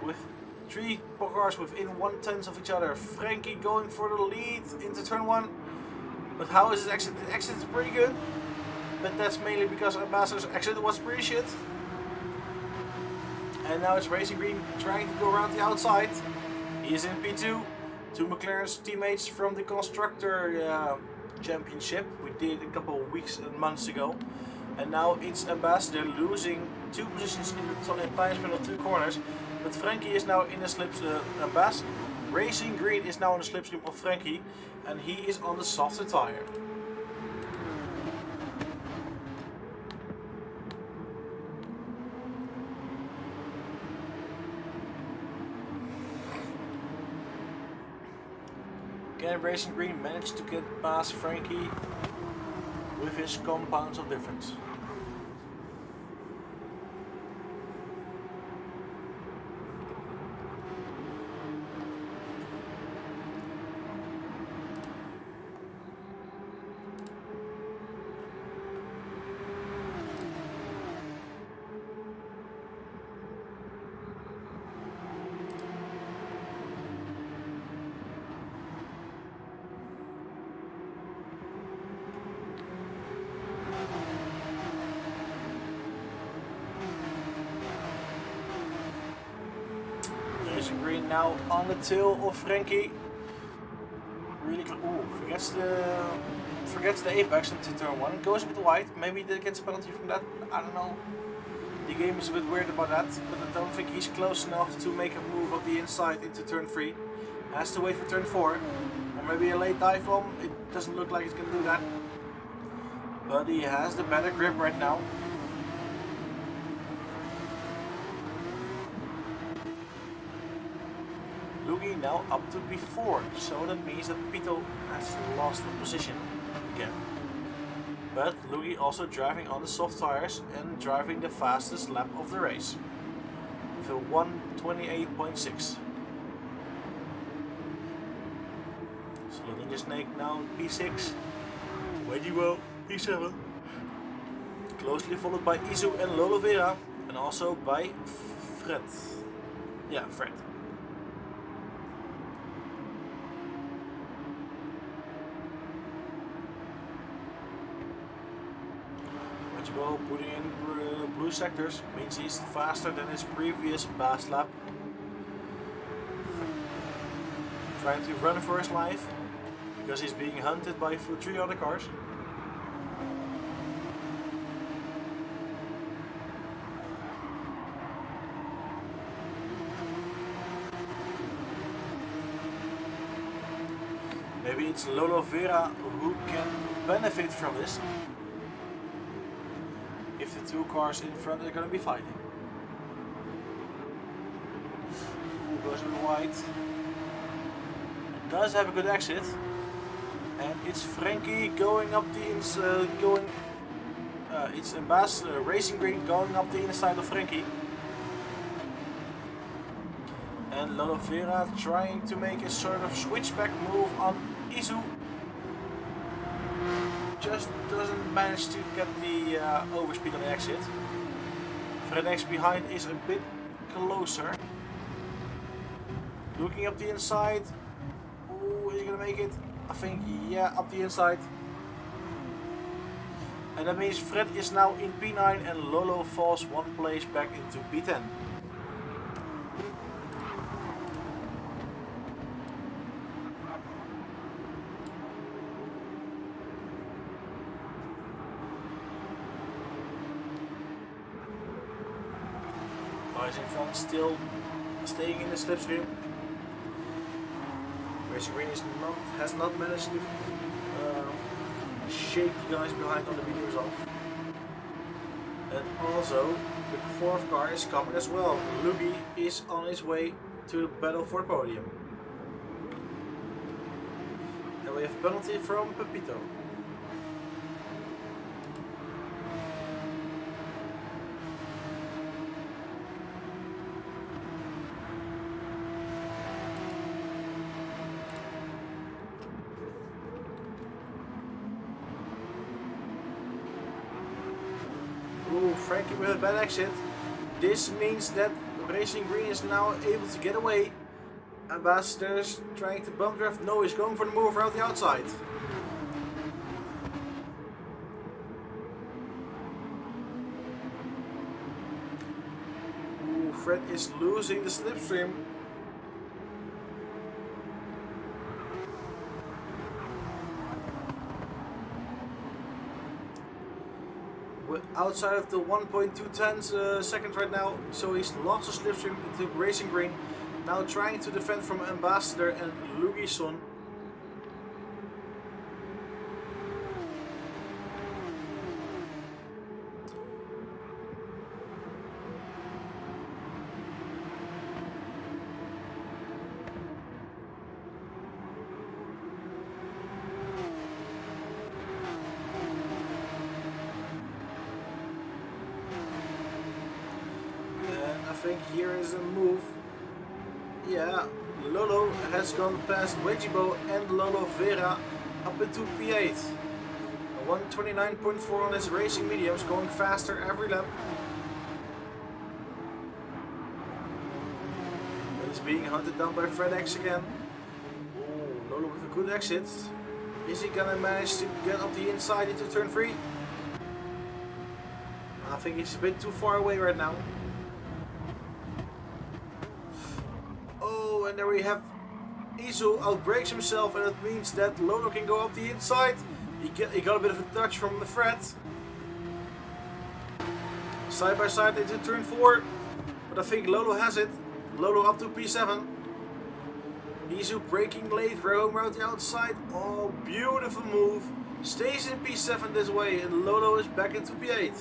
with 3 cars within 1/10 of each other. Frankie going for the lead into turn 1. But how is his exit? The exit is pretty good. But that's mainly because Ambassador's exit was pretty shit. And now it's Racing Green trying to go around the outside. He is in P2. 2 McLaren's teammates from the Constructor Championship. We did a couple of weeks and months ago. And now it's Ambassador losing 2 positions in the time span of 2 corners. But Frankie is now in the slipstream. Racing Green is now in the slipstream of Frankie. And he is on the softer tire. Again, Racing Green managed to get past Frankie with his compounds of difference. Green now on the tail of Frankie. Really close. Ooh, forgets the apex into turn 1. Goes a bit wide. Maybe he gets a penalty from that. I don't know. The game is a bit weird about that, but I don't think he's close enough to make a move up the inside into turn 3. Has to wait for turn 4. Or maybe a late dive bomb. It doesn't look like he's going to do that. But he has the better grip right now. Lugi now up to P4. So that means that Pito has lost the position again. But Lugi also driving on the soft tires and driving the fastest lap of the race. With a 1:28.6. Slow Ninja Snake now P6. Wedgiewell P7. Closely followed by Izu and Lolo Vera. And also by Fred. Yeah, Fred. Wedgiewell putting in blue sectors means he's faster than his previous past lap. Trying to run for his life because he's being hunted by 3 other cars. Maybe it's Lolo Vera who can benefit from this. If the 2 cars in front are going to be fighting. Who goes in white? It does have a good exit. And it's Frankie going up the it's Ambassador Racing Green going up the inside of Frankie. And Lolo Vera trying to make a sort of switchback move on Izu. Just doesn't manage to get the overspeed on the exit. Fred X behind is a bit closer. Looking up the inside. Ooh, is he gonna make it? I think, yeah, up the inside. And that means Fred is now in P9 and Lolo falls 1 place back into P10. Guys in front still staying in the slipstream. Racing Green has not managed to shake the guys behind on the mediums off. And also the 4th car is coming as well. Lugi is on his way to the battle for the podium. And we have a penalty from Pepito. Ooh, Frankie with a bad exit. This means that Racing Green is now able to get away. Ambassador's trying to bump draft. No, he's going for the move around the outside. Ooh, Fred is losing the slipstream. Outside of the 1.210 seconds right now, so he's lost the slipstream into Racing Green. Now trying to defend from Ambassador and Lugison. I think here is a move. Yeah, Lolo has gone past Wedgiebo and Lolo Vera up into P8. A 1:29.4 on his racing mediums, going faster every lap. But he's being hunted down by Fred X again. Oh, Lolo with a good exit. Is he gonna manage to get up the inside into turn 3? I think he's a bit too far away right now. And there we have Izu outbrakes himself, and it means that Lolo can go up the inside. He got a bit of a touch from the Fred. Side by side into turn 4, but I think Lolo has it. Lolo up to P7. Izu braking late, roam around the outside. Oh, beautiful move. Stays in P7 this way, and Lolo is back into P8.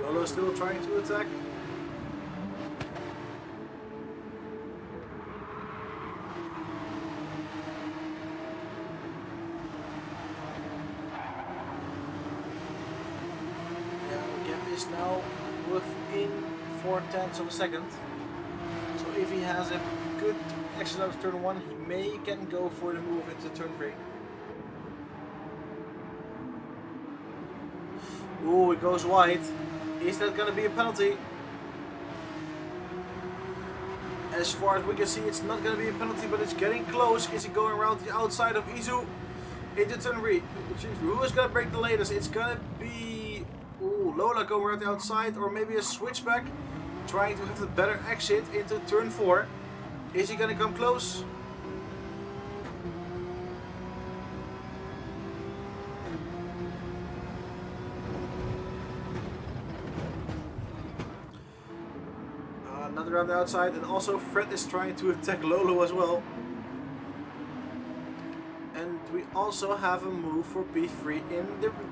Lolo still trying to attack. Is now within 0.4 of a second. So if he has a good exit out of turn 1, he may can go for the move into turn 3. Ooh, it goes wide. Is that gonna be a penalty? As far as we can see, it's not gonna be a penalty, but it's getting close. Is he going around the outside of Izu into turn 3? Who is gonna break the latest? It's gonna be Lola going around the outside, or maybe a switchback, trying to have the better exit into turn 4. Is he gonna come close? Another around the outside, and also Fred is trying to attack Lolo as well. And we also have a move for P3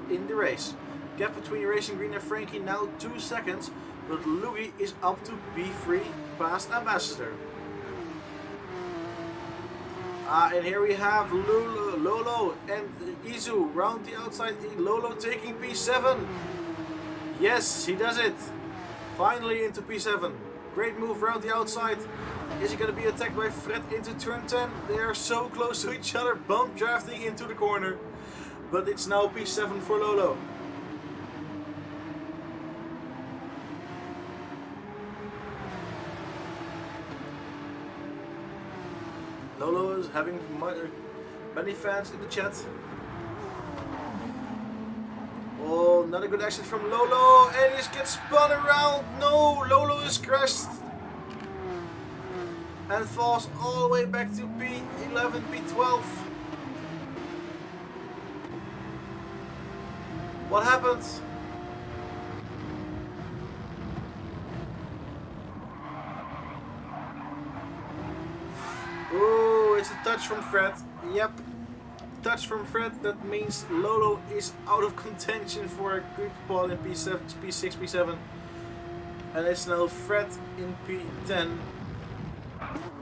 in the race. Gap between Racing Green and Frankie now 2 seconds, but Luigi is up to P3 past Ambassador. And here we have Lolo and Izu round the outside. Lolo taking P7. Yes, he does it. Finally into P7. Great move round the outside. Is he going to be attacked by Fred into turn 10? They are so close to each other, bump drafting into the corner. But it's now P7 for Lolo. Lolo is having many fans in the chat. Oh, not a good exit from Lolo, and he gets spun around. No, Lolo is crashed and falls all the way back to P11, P12. What happened? Oh, it's a touch from Fred. Yep. Touch from Fred. That means Lolo is out of contention for a good spot in P7, P6, P7. And it's now Fred in P10.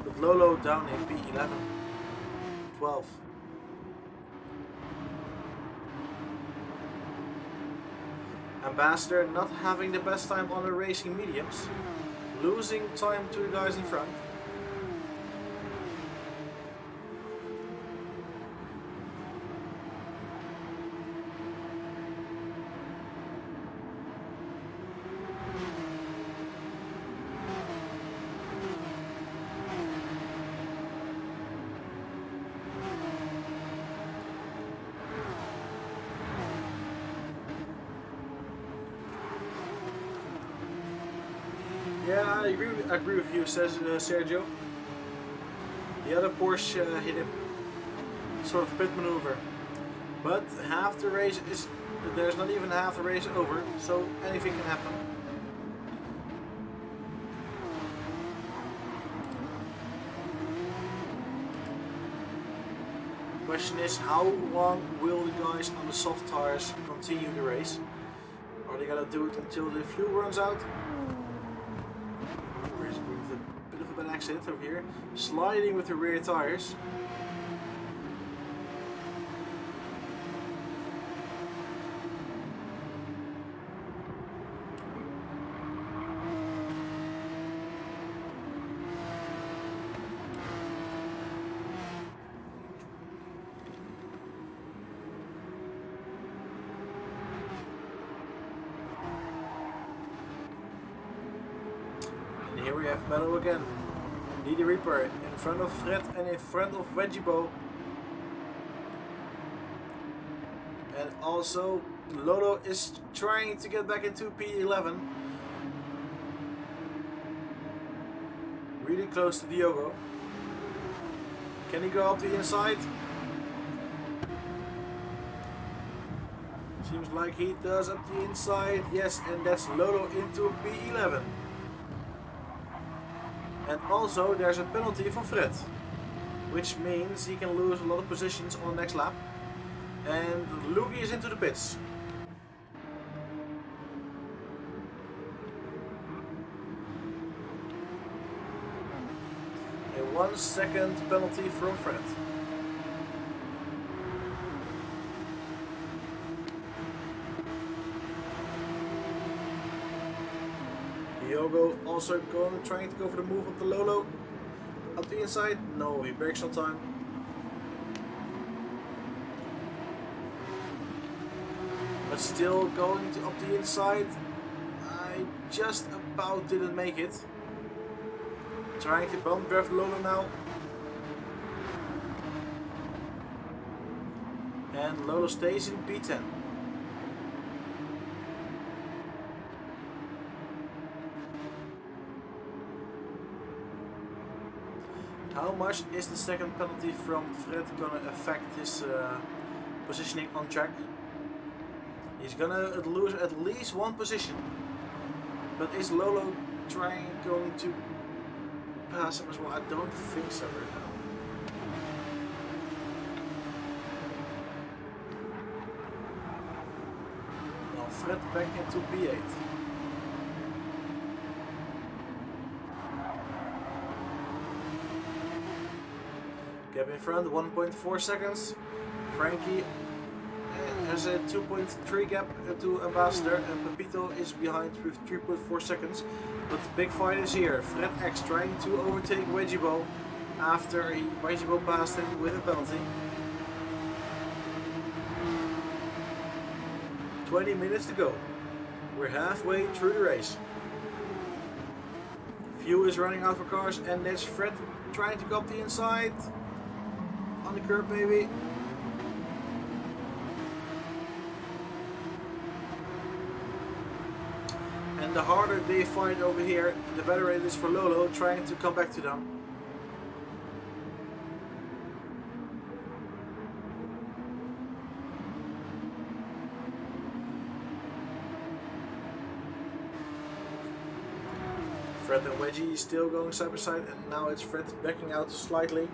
With Lolo down in P11. 12. Ambassador not having the best time on the racing mediums. Losing time to the guys in front. Yeah, I agree with you, says Sergio. The other Porsche hit him. Sort of pit maneuver. But half the race is... There's not even half the race over, so anything can happen. Question is, how long will the guys on the soft tires continue the race? Are they gonna do it until the fuel runs out? Bit of a bad accident over here, sliding with the rear tires. And here we have Mello again. Didi Reaper in front of Fred and in front of Wedgiebo. And also Lolo is trying to get back into P11. Really close to Diogo. Can he go up the inside? Seems like he does up the inside. Yes, and that's Lolo into P11. And also there's a penalty for Fred, which means he can lose a lot of positions on the next lap. And Lugi is into the pits. A 1 second penalty from Fred. Diogo also trying to go for the move of the Lolo. Up the inside. No, he brakes on time. But still going to up the inside. I just about didn't make it. Trying to bump draft Lolo now. And Lolo stays in P10. How much is the second penalty from Fred gonna affect his positioning on track? He's gonna lose at least 1 position. But is Lolo going to pass him as well? I don't think so right now. Now Fred back into P8. Gap in front, 1.4 seconds. Frankie has a 2.3 gap to Ambassador, and Pepito is behind with 3.4 seconds. But the big fight is here. Fred X trying to overtake Wedgiebo after Wedgiebo passed him with a penalty. 20 minutes to go. We're halfway through the race. Fuel is running out for cars, and there's Fred trying to go up the inside. On the curb, maybe. And the harder they fight over here, the better it is for Lolo trying to come back to them. Fred and Wedgie still going side by side, and now it's Fred backing out slightly.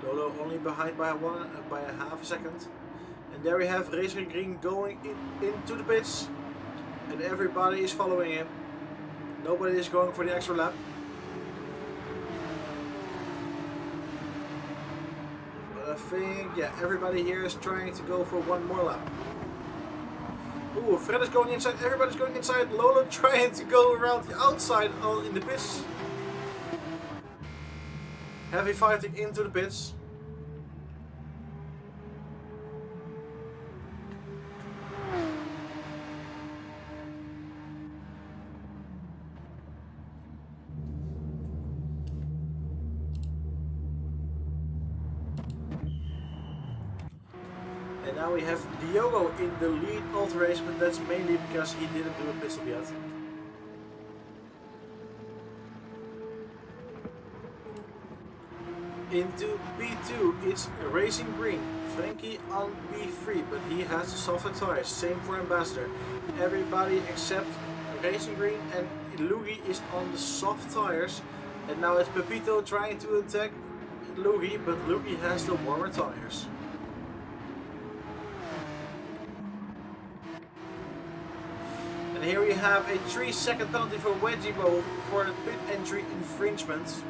Lolo only behind by a half a second. And there we have Racer Green going into the pits. And everybody is following him. Nobody is going for the extra lap. But I think, yeah, everybody here is trying to go for 1 more lap. Ooh, Fred is going inside, everybody's going inside. Lolo trying to go around the outside in the pits. Heavy fighting into the pits. And now we have Diogo in the lead all the race, but that's mainly because he didn't do a pit stop yet. Into P2, it's Racing Green. Frankie on P3, but he has the softer tires. Same for Ambassador. Everybody except Racing Green and Lugi is on the soft tires. And now it's Pepito trying to attack Lugi, but Lugi has the warmer tires. And here we have a 3-second penalty for Wedgiebo for the pit entry infringement.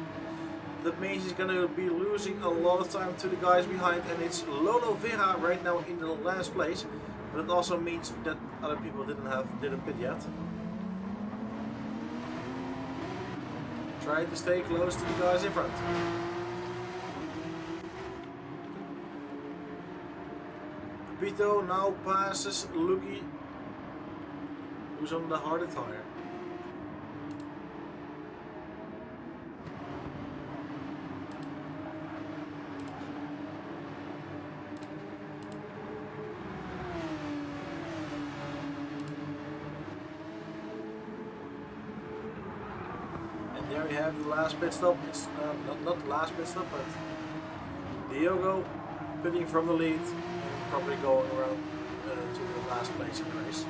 That means he's going to be losing a lot of time to the guys behind, and it's Lolo Vera right now in the last place. But it also means that other people didn't pit yet. Try to stay close to the guys in front. Pepito now passes Lugi, who's on the harder tire. there we have the last pit stop. It's not the last pit stop, but Diogo pitting from the lead and probably going around to the last place in the race.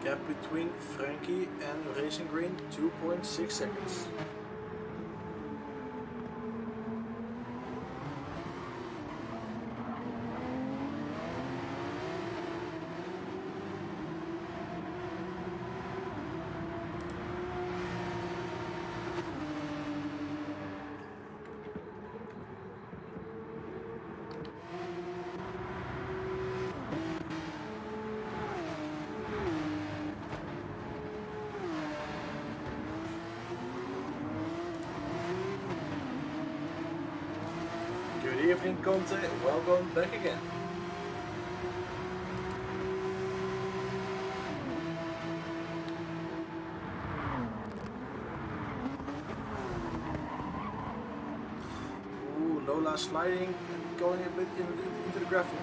Gap between Frankie and Racing Green, 2.6 seconds. Good evening, Conte. Welcome back again. Ooh, Lola sliding and going a bit into the gravel.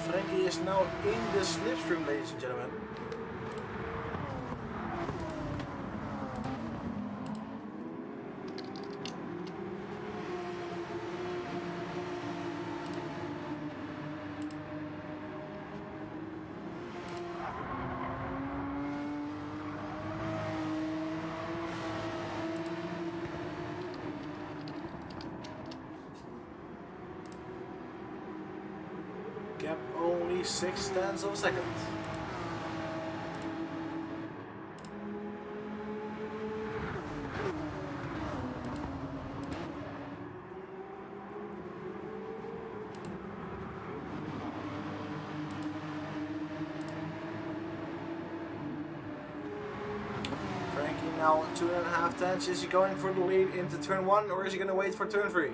Frankie is now in the slipstream, ladies and gentlemen. Gap only 0.6 of a second. Frankie now 2.5 tenths. Is he going for the lead into turn 1 or is he going to wait for turn 3?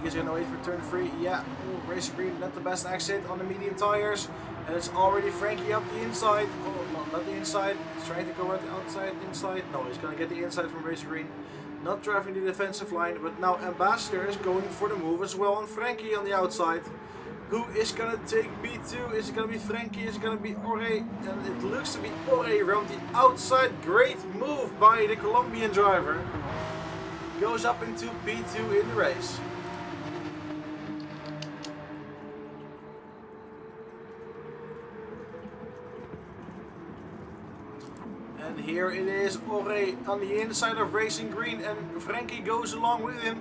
He's going to wait for turn 3. Yeah, Racing Green not the best exit on the medium tires. And it's already Frankie up the inside. Oh, no, not the inside. He's trying to go at the outside, inside. No, he's going to get the inside from Racing Green. Not driving the defensive line, but now Ambassador is going for the move as well. And Frankie on the outside. Who is going to take B2? Is it going to be Frankie? Is it going to be Ore? And it looks to be Ore around the outside. Great move by the Colombian driver. Goes up into B2 in the race. And here it is, Ore on the inside of Racing Green, and Frankie goes along with him.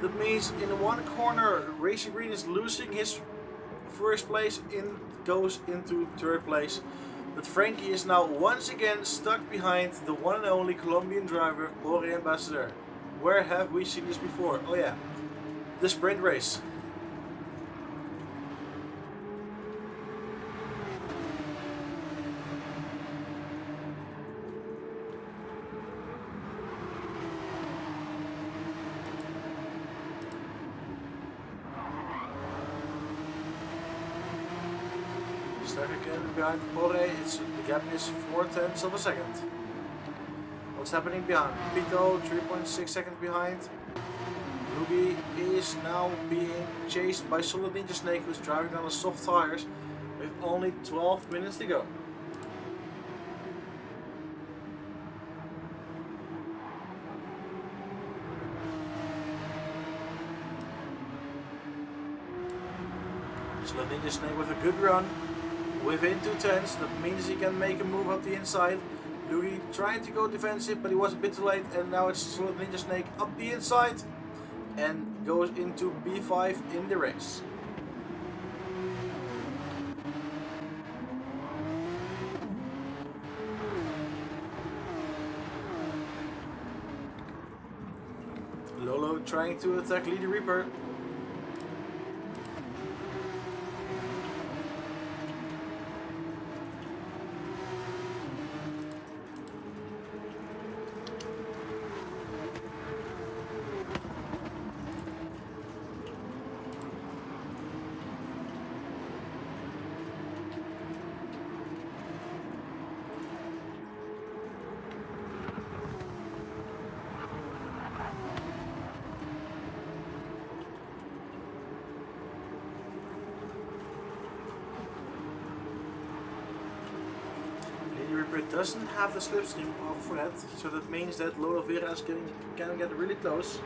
That means in one corner, Racing Green is losing his first place, goes into third place. But Frankie is now once again stuck behind the one and only Colombian driver, Ore Ambassador. Where have we seen this before? Oh yeah, the sprint race. Stuck again behind Ore. The gap is 0.4 of a second. What's happening behind? Pito 3.6 seconds behind. Lugi is now being chased by Solid Ninja Snake, who's driving on the soft tires with only 12 minutes to go. Solid Ninja Snake with a good run. within 2 tenths. That means he can make a move up the inside. Louis trying to go defensive, but he was a bit too late, and now it's Solid Ninja Snake up the inside and goes into B5 in the race. Lolo trying to attack Lady Reaper. Reaper doesn't have the slipstream for that, so that means that Lolo Vera is can get really close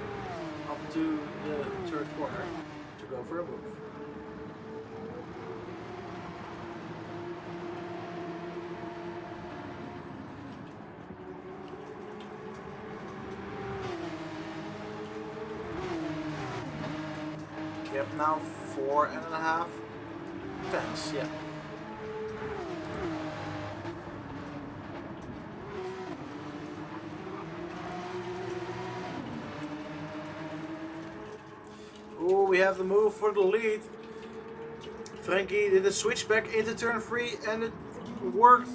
up to the 3rd corner to go for a move. Gap now 4.5 tenths, yeah. Oh, we have the move for the lead. Frankie did a switch back into turn 3 and it worked.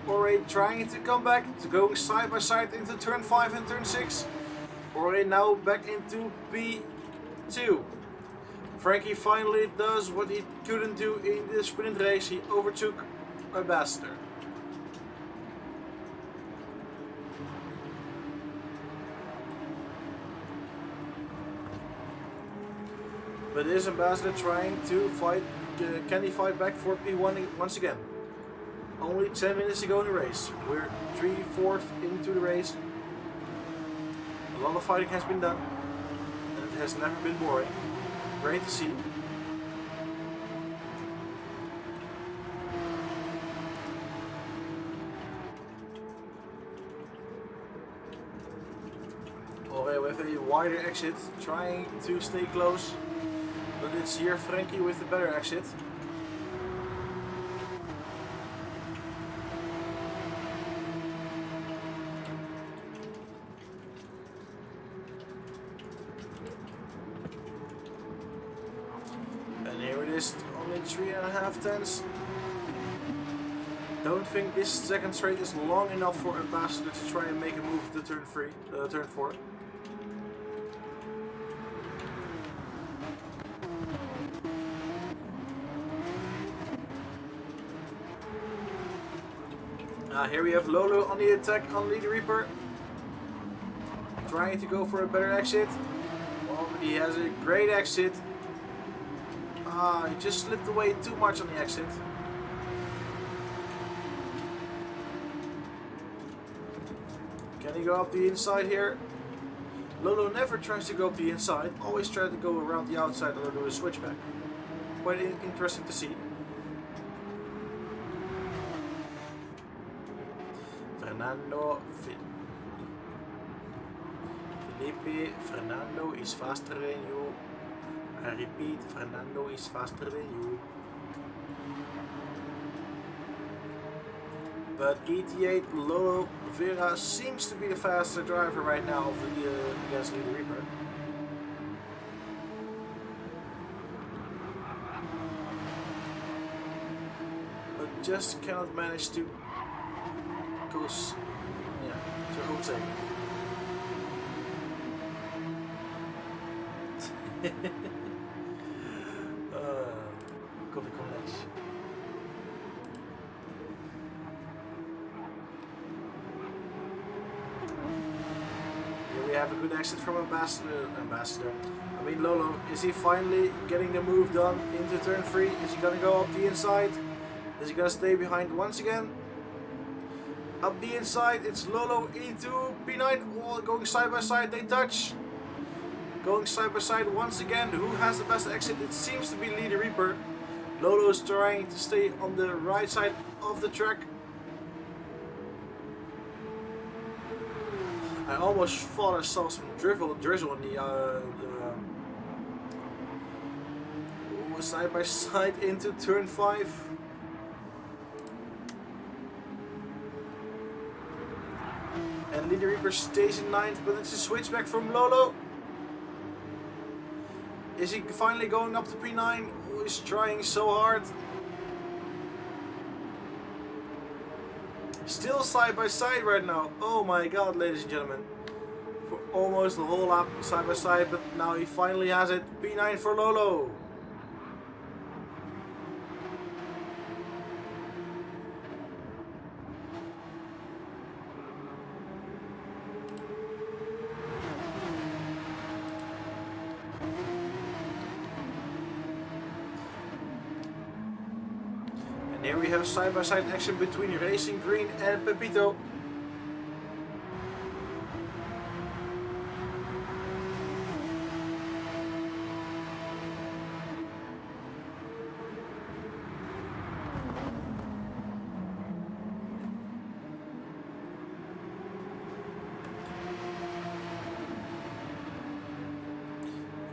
Ore trying to come back, to going side by side into turn 5 and turn 6. Ore now back into P2. Frankie finally does what he couldn't do in the sprint race. He overtook Ambassador. But is Ambassador trying to fight? Can he fight back for P1 once again? Only 10 minutes to go in the race. We're 3/4 into the race. A lot of fighting has been done, and it has never been boring. Great to see. Ore with a wider exit, trying to stay close. But it's here Frankie with the better exit. And here it is, only 3.5 tenths. Don't think this second straight is long enough for Ambassador to try and make a move to turn 4. Here we have Lolo on the attack on Lady Reaper. Trying to go for a better exit. Well, he has a great exit. He just slipped away too much on the exit. Can he go up the inside here? Lolo never tries to go up the inside. Always tries to go around the outside or do a switchback. Quite interesting to see. Felipe, Fernando is faster than you. I repeat, Fernando is faster than you. But GT8 Lolo Vera seems to be the faster driver right now against Lady Reaper. But just cannot manage to go, to overtake. Coffee college. Here we have a good exit from Ambassador. I mean Lolo. Is he finally getting the move done into turn 3? Is he gonna go up the inside? Is he gonna stay behind once again? Up the inside, it's Lolo into P9, all going side by side, they touch. Going side by side once again, who has the best exit? It seems to be Lady Reaper. Lolo's trying to stay on the right side of the track. I almost thought I saw some drizzle in the side by side into turn 5. And Leader Reaper stays in 9th, but it's a switchback from Lolo. Is he finally going up to P9? Oh, he's trying so hard. Still side by side right now. Oh my god, ladies and gentlemen. For almost the whole lap side by side, but now he finally has it. P9 for Lolo. And here we have side-by-side action between Racing Green and Pepito.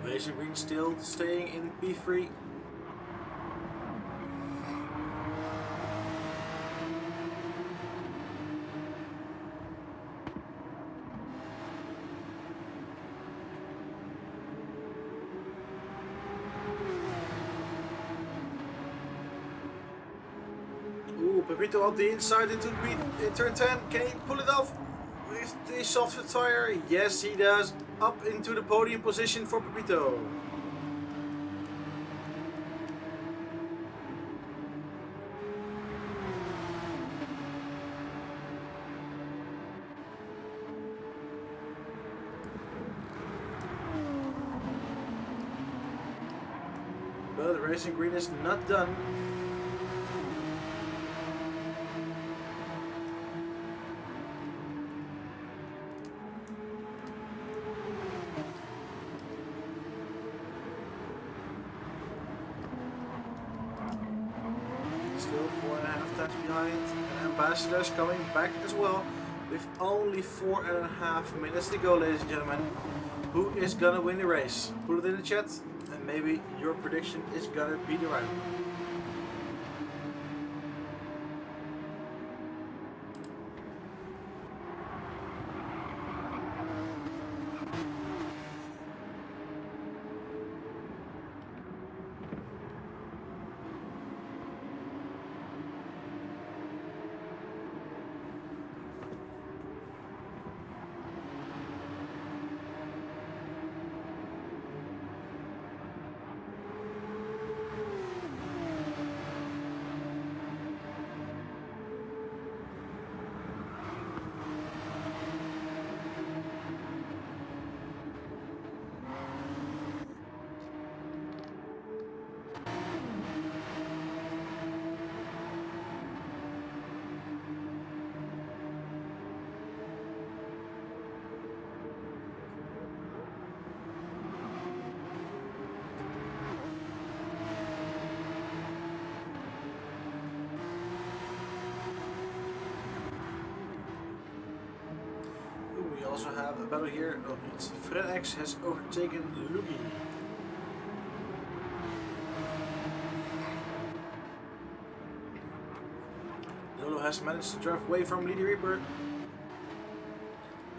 Racing Green still staying in P3. Pepito up the inside into turn 10. Can he pull it off with the softer tire? Yes, he does. Up into the podium position for Pepito. But Racing Green is not done. Still 4.5 times behind, and Ambassador's coming back as well with only 4.5 minutes to go, ladies and gentlemen. Who is gonna win the race? Put it in the chat, and maybe your prediction is gonna be the right one. We also have a battle here. Oh, it's Fred X has overtaken Lugi. Lolo has managed to drive away from Lady Reaper.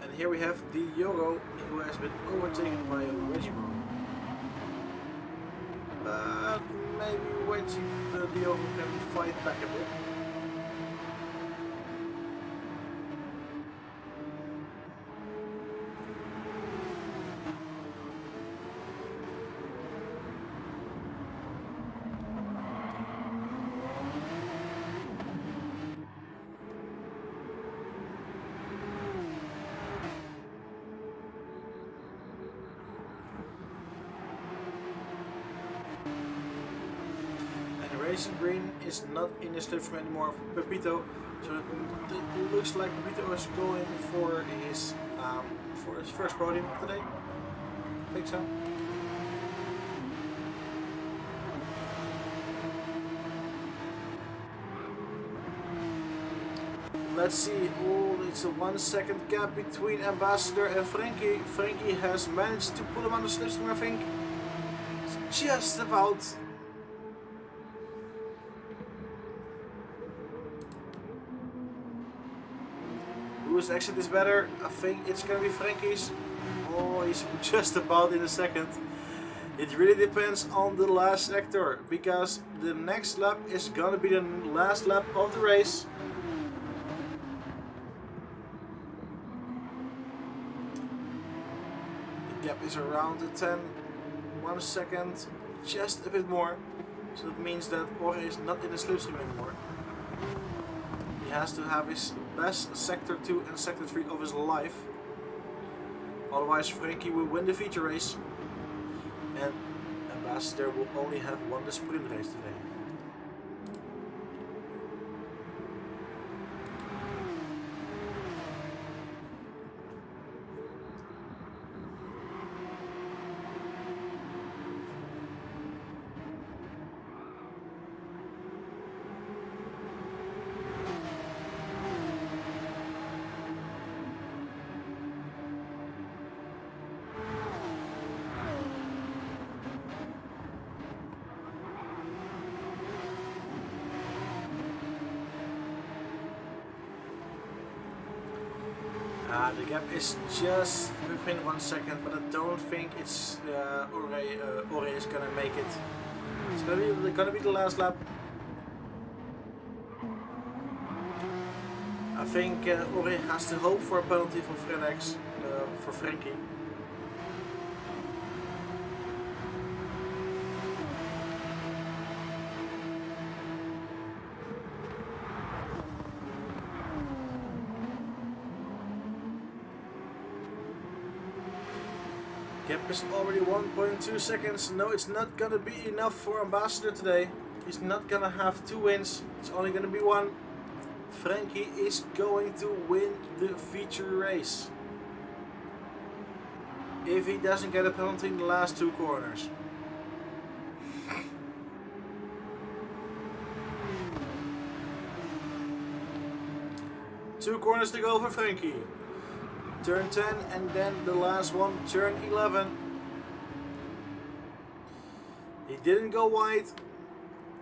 And here we have the Yogo, who has been overtaken by Reggie Bro. But maybe the Yogo can fight back a bit. Racing Green is not in the slipstream anymore for Pepito, so it looks like Pepito is going for his first podium of the day. I think so. let's see. Oh, it's a 1 second gap between Ambassador and Frankie. Frankie has managed to put him on the slipstream, I think. It's just about. Whose exit is better? I think it's gonna be Frankie's. Oh, he's just about in a second. It really depends on the last sector, because the next lap is gonna be the last lap of the race. The gap is around the 10, 1 second, just a bit more. So that means that Ore is not in the slipstream anymore. He has to have his best sector 2 and sector 3 of his life. Otherwise Frankie will win the feature race. And Ambassador will only have won the sprint race today. The gap is just within 1 second, but I don't think it's Ore is gonna make it. It's gonna be the last lap. I think Ore has to hope for a penalty from Frenex for Frankie. Gap is already 1.2 seconds. No, it's not gonna be enough for Ambassador today. He's not gonna have 2 wins. It's only gonna be 1. Frankie is going to win the feature race if he doesn't get a penalty in the last 2 corners. Two corners to go for Frankie. Turn 10 and then the last one, turn 11. He didn't go wide,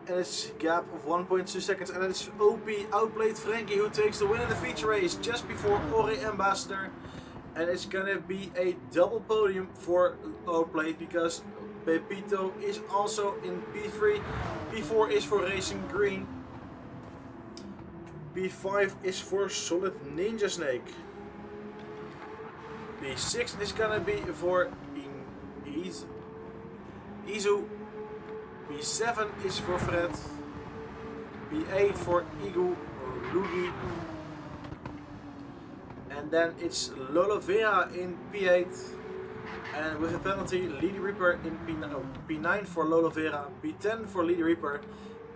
and it's a gap of 1.2 seconds, and it's OP outplayed Frankie who takes the win in the feature race just before Ore Ambassador. And it's gonna be a double podium for outplayed because Pepito is also in P3, P4 is for Racing Green, P5 is for Solid Ninja Snake. P6 is gonna be for Izu. P7 is for Fred. P8 for Igu or Lugi. And then it's Lolovea in P8. And with a penalty, Lady Reaper in P9 for Lolovera. P10 for Lady Reaper.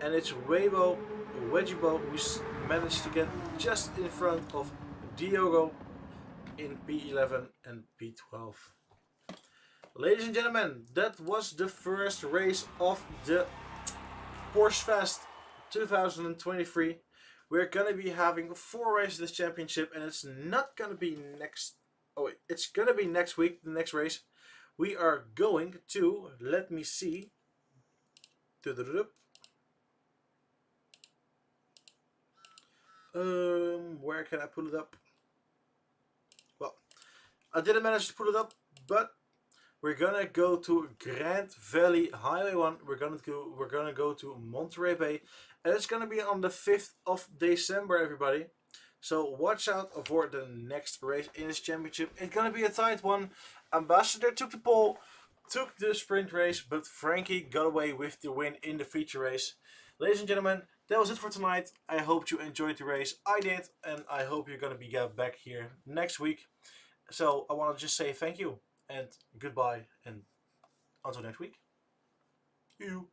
And it's Wedgiebo who's managed to get just in front of Diogo in P11 and P12. Ladies and gentlemen, that was the first race of the Porsche Fest 2023. We're gonna be having 4 races this championship, and it's not gonna be next. Oh wait, it's gonna be next week. The next race, we are going to. Let me see. Where can I pull it up? Well, I didn't manage to pull it up, but we're gonna go to Grand Valley Highway 1. We're gonna go to Monterey Bay, and it's gonna be on the 5th of December, everybody. So watch out for the next race in this championship. It's gonna be a tight one. Ambassador took the pole, took the sprint race, but Frankie got away with the win in the feature race. Ladies and gentlemen, that was it for tonight. I hope you enjoyed the race. I did, and I hope you're gonna be back here next week. So I want to just say thank you and goodbye, and until next week. You.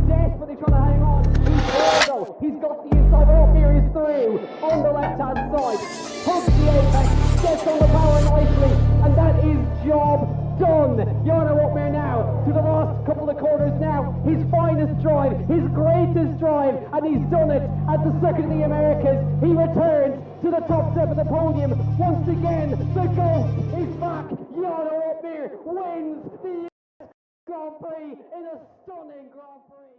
Desperately trying to hang on. He's got the inside. Oh, here he's through on the left-hand side. Hooks the apex, gets on the power nicely, and that is job done. Jarno Opmeer now to the last couple of corners now. His finest drive, his greatest drive, and he's done it at the Circuit of the Americas. He returns to the top step of the podium. Once again, the GOAT is back. Jarno Opmeer wins the Grand Prix in a stunning Grand Prix.